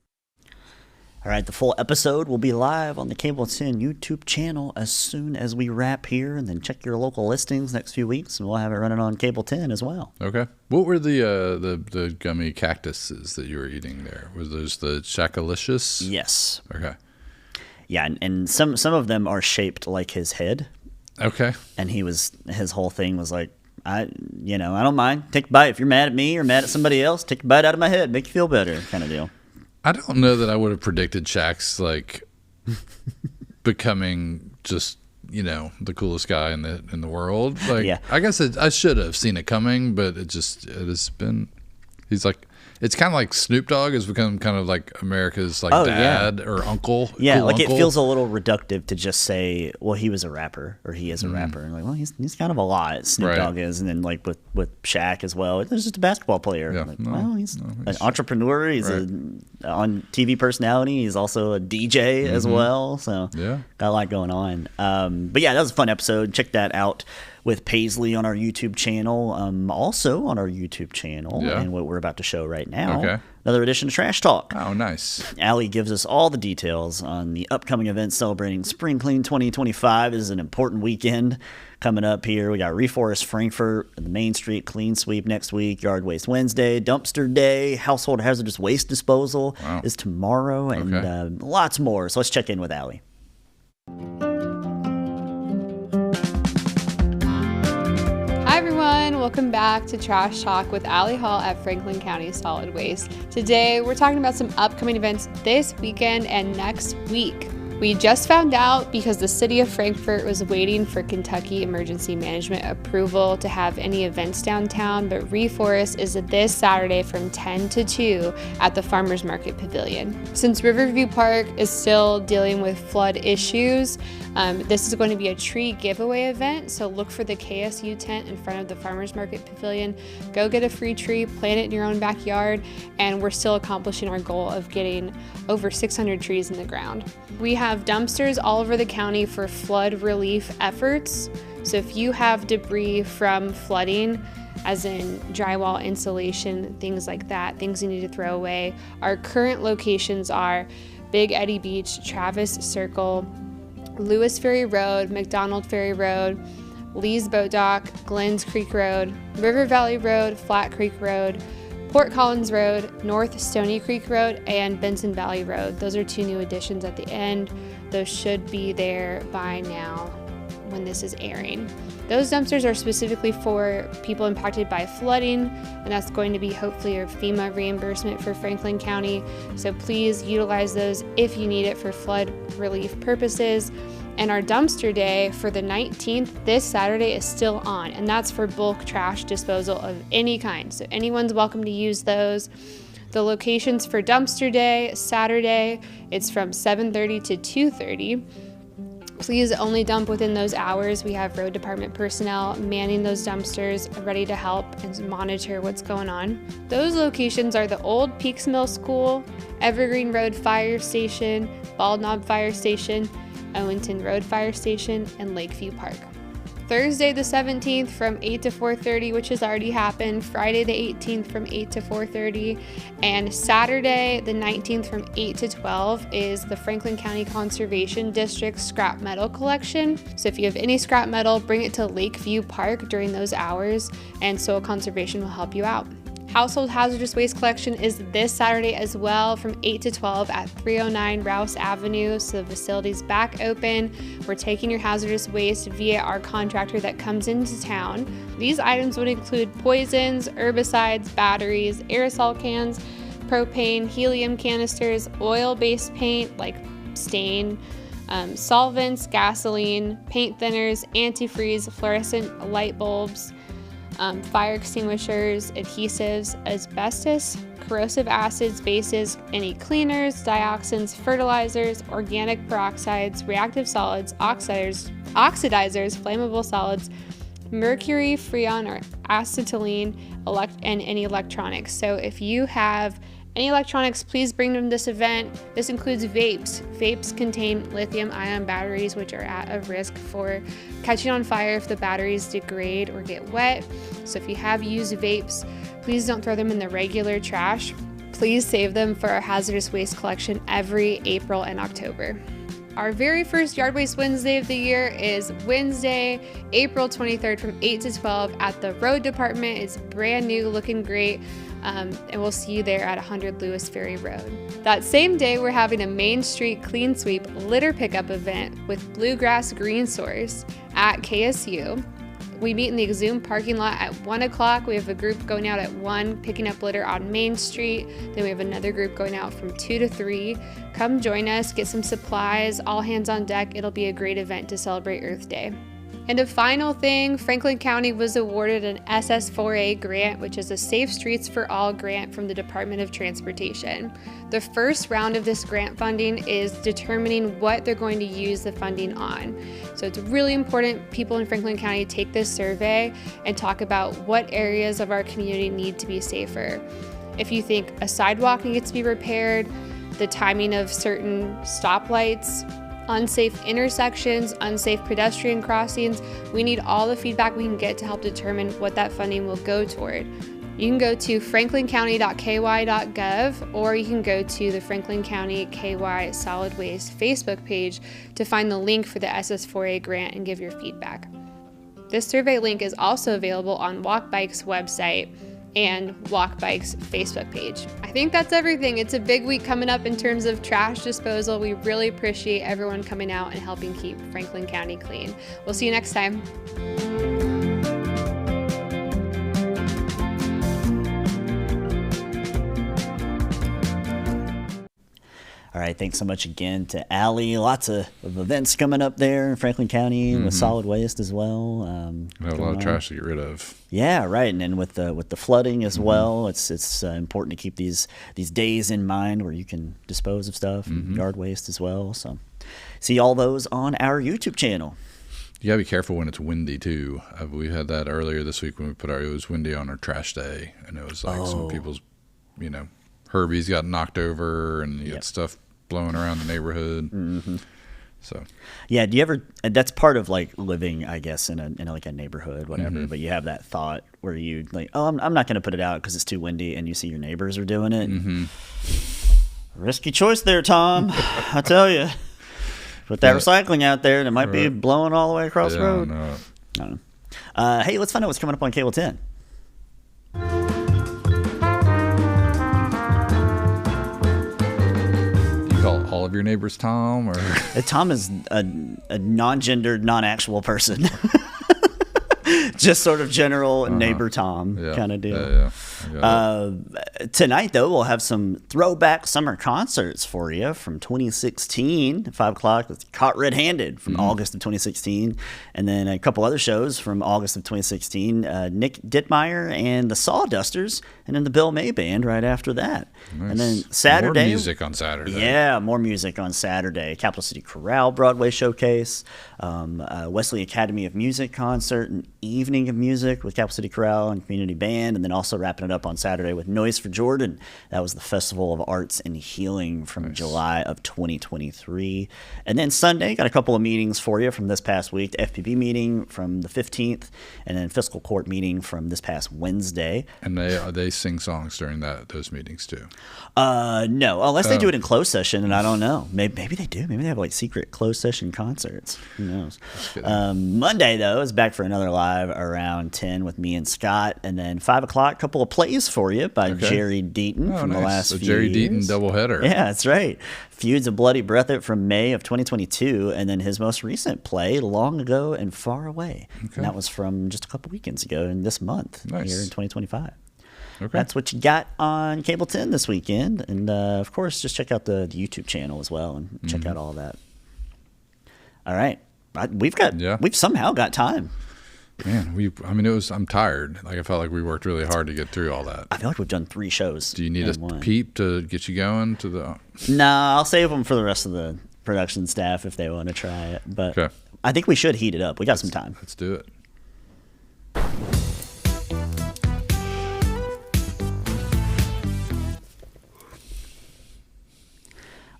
All right, the full episode will be live on the Cable 10 YouTube channel as soon as we wrap here, and then check your local listings next few weeks, and we'll have it running on Cable 10 as well. Okay. What were the gummy cactuses that you were eating there? Were those the Shakalicious? Yes. Okay. Yeah, and some of them are shaped like his head, Okay. and his whole thing was like, I don't mind. Take a bite. If you're mad at me or mad at somebody else, take a bite out of my head, make you feel better, kind of deal. I don't know that I would have predicted Shaq's like becoming just the coolest guy in the world. Like, Yeah. I guess I should have seen it coming, but it has been. He's like. It's kind of like Snoop Dogg has become kind of like America's like dad or uncle. Yeah, cool like uncle. it feels a little reductive to just say, well, he was a rapper or he is a rapper. And like, well, he's kind of a lot. Snoop Right. Dogg is. And then like with Shaq as well, there's just a basketball player. Yeah, Like, no, well, he's no, an he's- entrepreneur. He's Right. on TV personality. He's also a DJ as well. So Yeah. got a lot going on. But yeah, that was a fun episode. Check that out with Paisley on our YouTube channel. Also on our YouTube channel Yeah. and what we're about to show right now. Okay. Another edition of Trash Talk. Oh, nice. Allie gives us all the details on the upcoming events celebrating Spring Clean 2025. This is an important weekend coming up here. We got Reforest Frankfurt, the Main Street Clean Sweep next week, Yard Waste Wednesday, Dumpster Day, Household Hazardous Waste Disposal is tomorrow, and lots more. So let's check in with Allie. Hi everyone, welcome back to Trash Talk with Allie Hall at Franklin County Solid Waste. Today we're talking about some upcoming events this weekend and next week. We just found out because the city of Frankfurt was waiting for Kentucky Emergency Management approval to have any events downtown, but Reforest is this Saturday from 10 to 2 at the Farmers Market Pavilion. Since Riverview Park is still dealing with flood issues, this is going to be a tree giveaway event, so look for the KSU tent in front of the Farmers Market Pavilion. Go get a free tree, plant it in your own backyard, and we're still accomplishing our goal of getting over 600 trees in the ground. We have dumpsters all over the county for flood relief efforts. So if you have debris from flooding, as in drywall, insulation, things like that, things you need to throw away, our current locations are Big Eddy Beach, Travis Circle, Lewis Ferry Road, McDonald Ferry Road, Lee's Boat Dock, Glens Creek Road, River Valley Road, Flat Creek Road, Port Collins Road, North Stony Creek Road, and Benson Valley Road. Those are 2 new additions at the end. Those should be there by now when this is airing. Those dumpsters are specifically for people impacted by flooding, and that's going to be hopefully a FEMA reimbursement for Franklin County. So please utilize those if you need it for flood relief purposes. And our dumpster day for the 19th, this Saturday, is still on, and that's for bulk trash disposal of any kind. So anyone's welcome to use those. The locations for dumpster day, Saturday, it's from 7:30 to 2:30. Please only dump within those hours. We have road department personnel manning those dumpsters, ready to help and monitor what's going on. Those locations are the old Peaks Mill School, Evergreen Road Fire Station, Bald Knob Fire Station, Owington Road Fire Station, and Lakeview Park. Thursday the 17th from 8 to 4:30, which has already happened. Friday the 18th from 8 to 4:30. And Saturday the 19th from 8 to 12 is the Franklin County Conservation District scrap metal collection. So if you have any scrap metal, bring it to Lakeview Park during those hours, and Soil Conservation will help you out. Household hazardous waste collection is this Saturday as well from 8 to 12 at 309 Rouse Avenue. So the facility's back open. We're taking your hazardous waste via our contractor that comes into town. These items would include poisons, herbicides, batteries, aerosol cans, propane, helium canisters, oil-based paint like stain, solvents, gasoline, paint thinners, antifreeze, fluorescent light bulbs, fire extinguishers, adhesives, asbestos, corrosive acids, bases, any cleaners, dioxins, fertilizers, organic peroxides, reactive solids, oxidizers, flammable solids, mercury, freon, or acetylene, and any electronics. So if you have any electronics, please bring them to this event. This includes vapes. Vapes contain lithium-ion batteries, which are at a risk for catching on fire if the batteries degrade or get wet. So if you have used vapes, please don't throw them in the regular trash. Please save them for our hazardous waste collection every April and October. Our very first Yard Waste Wednesday of the year is Wednesday, April 23rd from 8 to 12 at the Road Department. It's brand new, looking great. And we'll see you there at 100 Lewis Ferry Road. That same day, we're having a Main Street Clean Sweep litter pickup event with Bluegrass Green Source at KSU. We meet in the Exhume parking lot at 1 o'clock. We have a group going out at 1, picking up litter on Main Street. Then we have another group going out from 2 to 3. Come join us, get some supplies, all hands on deck. It'll be a great event to celebrate Earth Day. And a final thing, Franklin County was awarded an SS4A grant, which is a Safe Streets for All grant from the Department of Transportation. The first round of this grant funding is determining what they're going to use the funding on. So it's really important people in Franklin County take this survey and talk about what areas of our community need to be safer. If you think a sidewalk needs to be repaired, the timing of certain stoplights, unsafe intersections, unsafe pedestrian crossings, we need all the feedback we can get to help determine what that funding will go toward. You can go to franklincounty.ky.gov, or you can go to the Franklin County KY Solid Waste Facebook page to find the link for the SS4A grant and give your feedback. This survey link is also available on Walk Bike's website and Walk Bike's Facebook page. I think that's everything. It's a big week coming up in terms of trash disposal. We really appreciate everyone coming out and helping keep Franklin County clean. We'll see you next time. All right, thanks so much again to Allie. Lots of events coming up there in Franklin County with solid waste as well. We have a lot of trash to get rid of. Yeah, right. And then with the flooding as well, it's important to keep these days in mind where you can dispose of stuff, and yard waste as well. So see all those on our YouTube channel. You gotta be careful when it's windy too. We had that earlier this week when it was windy on our trash day, and it was like some people's, Harvey's got knocked over, and you got stuff blowing around the neighborhood. So yeah, do you ever, that's part of like living, I guess, in a like a neighborhood, whatever, but you have that thought where you like, oh, I'm not going to put it out because it's too windy, and you see your neighbors are doing it. Risky choice there, Tom. I tell you, put that recycling out there and it might be blowing all the way across the road. I don't know. Hey, let's find out what's coming up on Cable 10. All of your neighbors Tom, or Tom is a non-gendered, non-actual person. Just sort of general neighbor Tom kind of deal. Tonight, though, we'll have some throwback summer concerts for you from 2016 at 5 o'clock. It's Caught Red-Handed from August of 2016. And then a couple other shows from August of 2016. Nick Dittmeyer and the Sawdusters, and then the Bill May Band right after that. Nice. And then Saturday. More music on Saturday. Yeah, more music on Saturday. Capital City Chorale Broadway Showcase, Wesley Academy of Music concert, and evening of music with Capital City Chorale and Community Band, and then also wrapping it up on Saturday with Noise for Jordan. That was the Festival of Arts and Healing from July of 2023. And then Sunday, got a couple of meetings for you from this past week. The FPB meeting from the 15th, and then fiscal court meeting from this past Wednesday. And they sing songs during those meetings too? No, unless they do it in closed session, and I don't know. Maybe they do. Maybe they have like secret closed session concerts. Who knows? Monday, though, is back for another live around 10 with me and Scott. And then 5 o'clock, a couple of plays for you by Jerry Deaton from the last few Jerry years. Deaton doubleheader. Yeah, that's right. Feuds of Bloody Breathitt from May of 2022. And then his most recent play, Long Ago and Far Away. And that was from just a couple weekends ago in this month here in 2025. Okay. That's what you got on Cable 10 this weekend. And, of course, just check out the YouTube channel as well and check out all that. All right. We've somehow got time. Man, I'm tired. Like I felt like we worked really hard to get through all that. I feel like we've done 3 shows. Do you need a peep to get you going to the? Nah, I'll save them for the rest of the production staff if they want to try it. But I think we should heat it up. We got some time. Let's do it.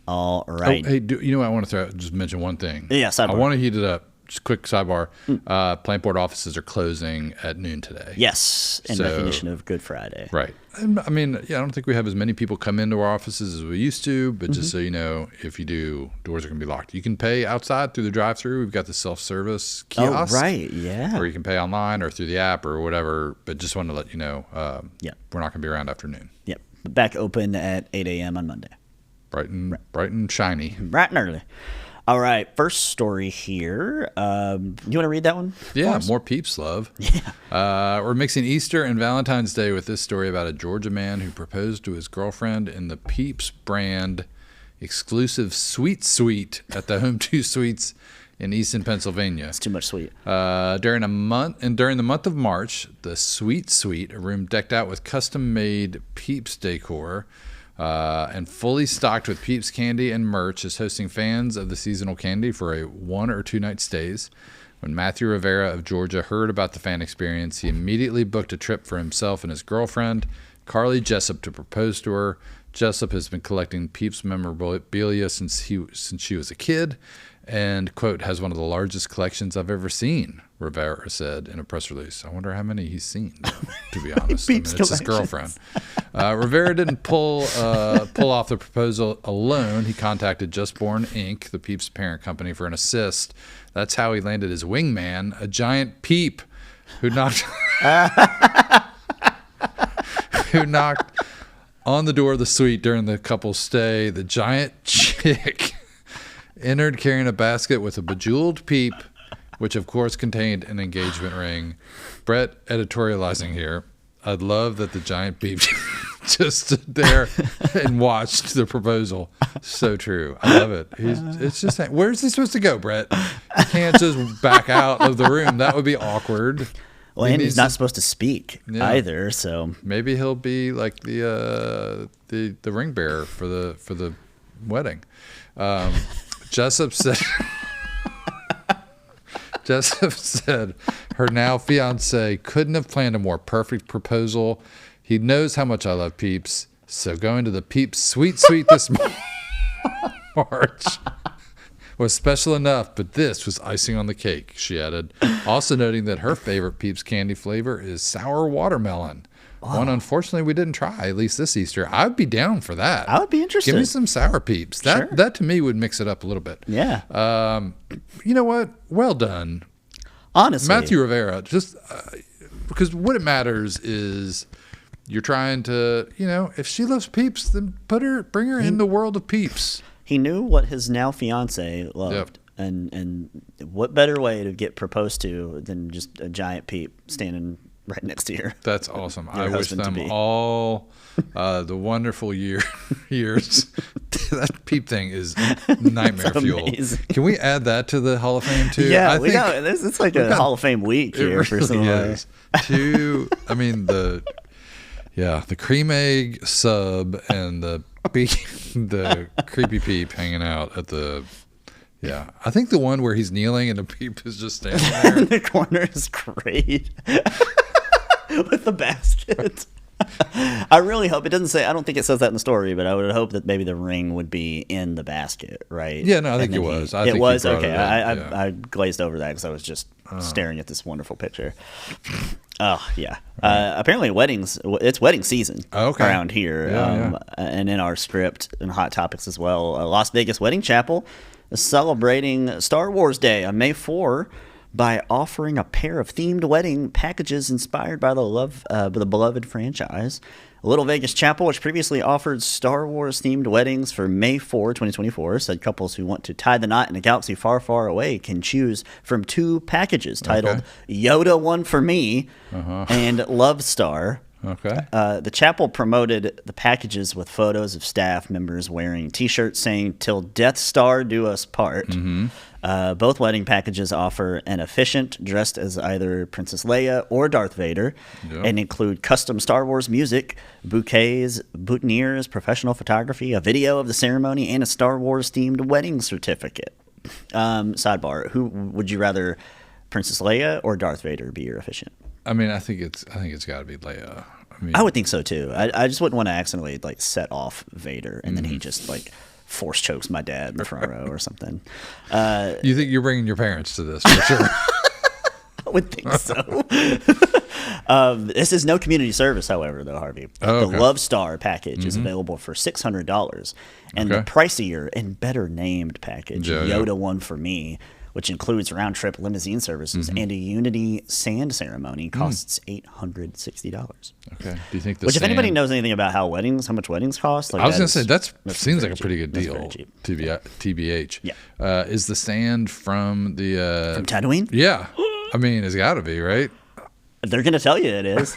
All right. Oh, hey, you know what I want to just mention one thing? Yeah, sidebar. I want to heat it up. Just quick sidebar. Plant board offices are closing at noon today. Yes, in recognition of Good Friday. Right. And, I mean, I don't think we have as many people come into our offices as we used to, but just so you know, if you do, doors are going to be locked. You can pay outside through the drive-thru. We've got the self-service kiosk. Oh, right, yeah. Or you can pay online or through the app or whatever, but just wanted to let you know, we're not going to be around after noon. Yep. Back open at 8 a.m. on Monday. Bright and shiny. Bright and early. All right, first story here. You want to read that one? Yeah, more Peeps love. Yeah. We're mixing Easter and Valentine's Day with this story about a Georgia man who proposed to his girlfriend in the Peeps brand exclusive Sweet Suite at the Home 2 Suites in Easton, Pennsylvania. It's too much sweet. During the month of March, the Sweet Suite, a room decked out with custom-made Peeps decor, and fully stocked with Peeps candy and merch, is hosting fans of the seasonal candy for a 1 or 2 night stays. When Matthew Rivera of Georgia heard about the fan experience, he immediately booked a trip for himself and his girlfriend, Carly Jessup, to propose to her. Jessup has been collecting Peeps memorabilia since she was a kid, and, quote, has one of the largest collections I've ever seen, Rivera said in a press release. I wonder how many he's seen, to be honest. It's his girlfriend. Rivera didn't pull off the proposal alone. He contacted Just Born Inc., the Peeps parent company, for an assist. That's how he landed his wingman, a giant peep who knocked on the door of the suite during the couple's stay. The giant chick entered carrying a basket with a bejeweled peep, which of course contained an engagement ring. Brett editorializing here. I'd love that the giant peep just stood there and watched the proposal. So true. I love it. It's just, where's he supposed to go, Brett? He can't just back out of the room. That would be awkward. Well, and he's not supposed to speak either. So maybe he'll be like the ring bearer for the wedding. Jessup said her now fiance couldn't have planned a more perfect proposal. He knows how much I love Peeps, so going to the Peeps Sweet Suite this March was special enough, but this was icing on the cake, she added. Also noting that her favorite Peeps candy flavor is sour watermelon. Wow. One, unfortunately, we didn't try, at least this Easter. I'd be down for that. I would be interested. Give me some sour Peeps. That to me would mix it up a little bit. Yeah. You know what? Well done. Honestly. Matthew Rivera, just because what it matters is you're trying to, if she loves Peeps, then bring her in the world of Peeps. He knew what his now fiance loved. Yep. And what better way to get proposed to than just a giant peep standing right next to you. That's awesome. I wish them all the wonderful years. That peep thing is nightmare fuel. Can we add that to the Hall of Fame too? Yeah, it's like a Hall of Fame week here for some is. The cream egg sub and the creepy peep hanging out at the Yeah, I think the one where he's kneeling and the Peep is just standing there in the corner is great with the basket. I really hope it doesn't say. I don't think it says that in the story, but I would hope that maybe the ring would be in the basket, right? Yeah, no, I think it was. It was okay. I glazed over that because I was just staring at this wonderful picture. Oh yeah. Apparently, weddings. It's wedding season around here, and in our script and Hot Topics as well. Las Vegas Wedding Chapel is celebrating Star Wars Day on May 4 by offering a pair of themed wedding packages inspired by the beloved franchise. Little Vegas Chapel, which previously offered Star Wars themed weddings for May 4, 2024, said couples who want to tie the knot in a galaxy far, far away can choose from 2 packages titled Yoda One for Me and Love Star. The chapel promoted the packages with photos of staff members wearing T-shirts saying "Till Death Star Do Us Part." Both wedding packages offer an officiant dressed as either Princess Leia or Darth Vader, and include custom Star Wars music, bouquets, boutonnieres, professional photography, a video of the ceremony, and a Star Wars themed wedding certificate. Sidebar: who would you rather, Princess Leia or Darth Vader, be your officiant? I mean, I think it's got to be Leia. I would think so too. I just wouldn't want to accidentally set off Vader and then he just force chokes my dad in the front row or something. You think you're bringing your parents to this for sure? I would think so. This is no community service, however, though, Harvey. The Love Star package is available for $600, and the pricier and better named package, Yoda One for Me, which includes round-trip limousine services and a Unity sand ceremony, costs $860. Okay. Do you think if anybody knows anything about how much weddings cost, I was going to say that seems like a pretty good deal. TBH. Yeah. Is the sand from the from Tatooine? Yeah. I mean, it's got to be, right? They're going to tell you it is.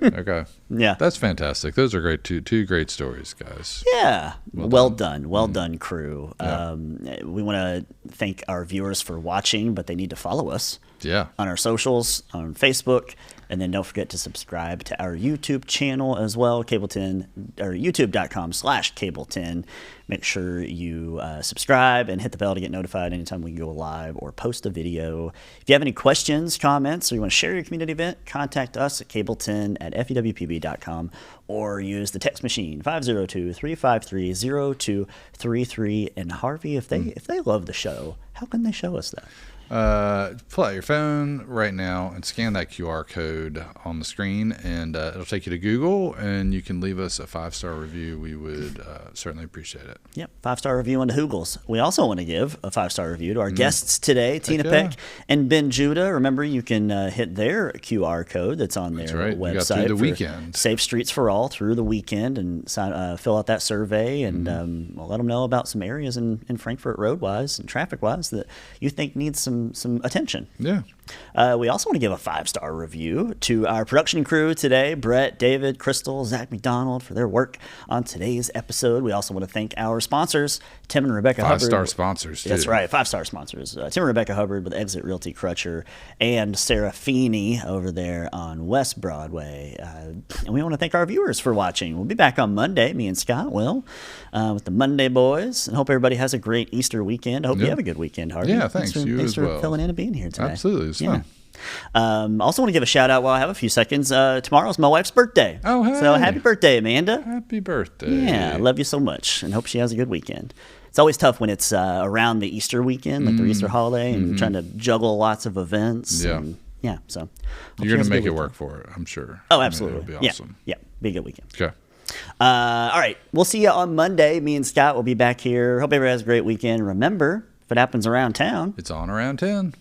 Okay. Yeah. That's fantastic. Those are great. Two great stories, guys. Yeah. Well done, crew. Yeah. We want to thank our viewers for watching, but they need to follow us. Yeah. On our socials, on Facebook, and then don't forget to subscribe to our YouTube channel as well, Cable 10, or youtube.com/Cable 10. Make sure you subscribe and hit the bell to get notified anytime we go live or post a video. If you have any questions, comments, or you want to share your community event, contact us at cable10@fewpb.com or use the text machine 502-353-0233. And Harvey, if they love the show, how can they show us that? Pull out your phone right now and scan that QR code on the screen, and it'll take you to Google, and you can leave us a 5-star review. We would certainly appreciate it. Yep, 5-star review on the Hoogles. We also want to give a 5-star review to our guests today, Tina Peck and Ben Judah. Remember, you can hit their QR code that's on their website through the weekend. Safe Streets for All through the weekend, and fill out that survey, and we'll let them know about some areas in Frankfurt road-wise and traffic-wise that you think needs some attention. Yeah. We also want to give a 5-star review to our production crew today, Brett, David, Crystal, Zack McDonald, for their work on today's episode. We also want to thank our sponsors, Tim and Rebecca Hubbard. 5-star sponsors, too. That's right, 5-star sponsors. Tim and Rebecca Hubbard with Exit Realty Crutcher, and Sarah Feeney over there on West Broadway. And we want to thank our viewers for watching. We'll be back on Monday, me and Scott will, with the Monday Boys. And hope everybody has a great Easter weekend. I hope you have a good weekend, Harvey. Yeah, thanks. Thanks for filling in and being here today. Absolutely. It's fun. Also want to give a shout out while I have a few seconds. Tomorrow's my wife's birthday. Oh, hey. So happy birthday, Amanda. Happy birthday. Yeah, I love you so much and hope she has a good weekend. It's always tough when it's around the Easter weekend, like the Easter holiday, and trying to juggle lots of events. Yeah. And, so you're going to make it work for it, I'm sure. Oh, absolutely. It'll be awesome. Yeah, be a good weekend. Okay. All right. We'll see you on Monday. Me and Scott will be back here. Hope everybody has a great weekend. Remember, if it happens around town, it's on around 10.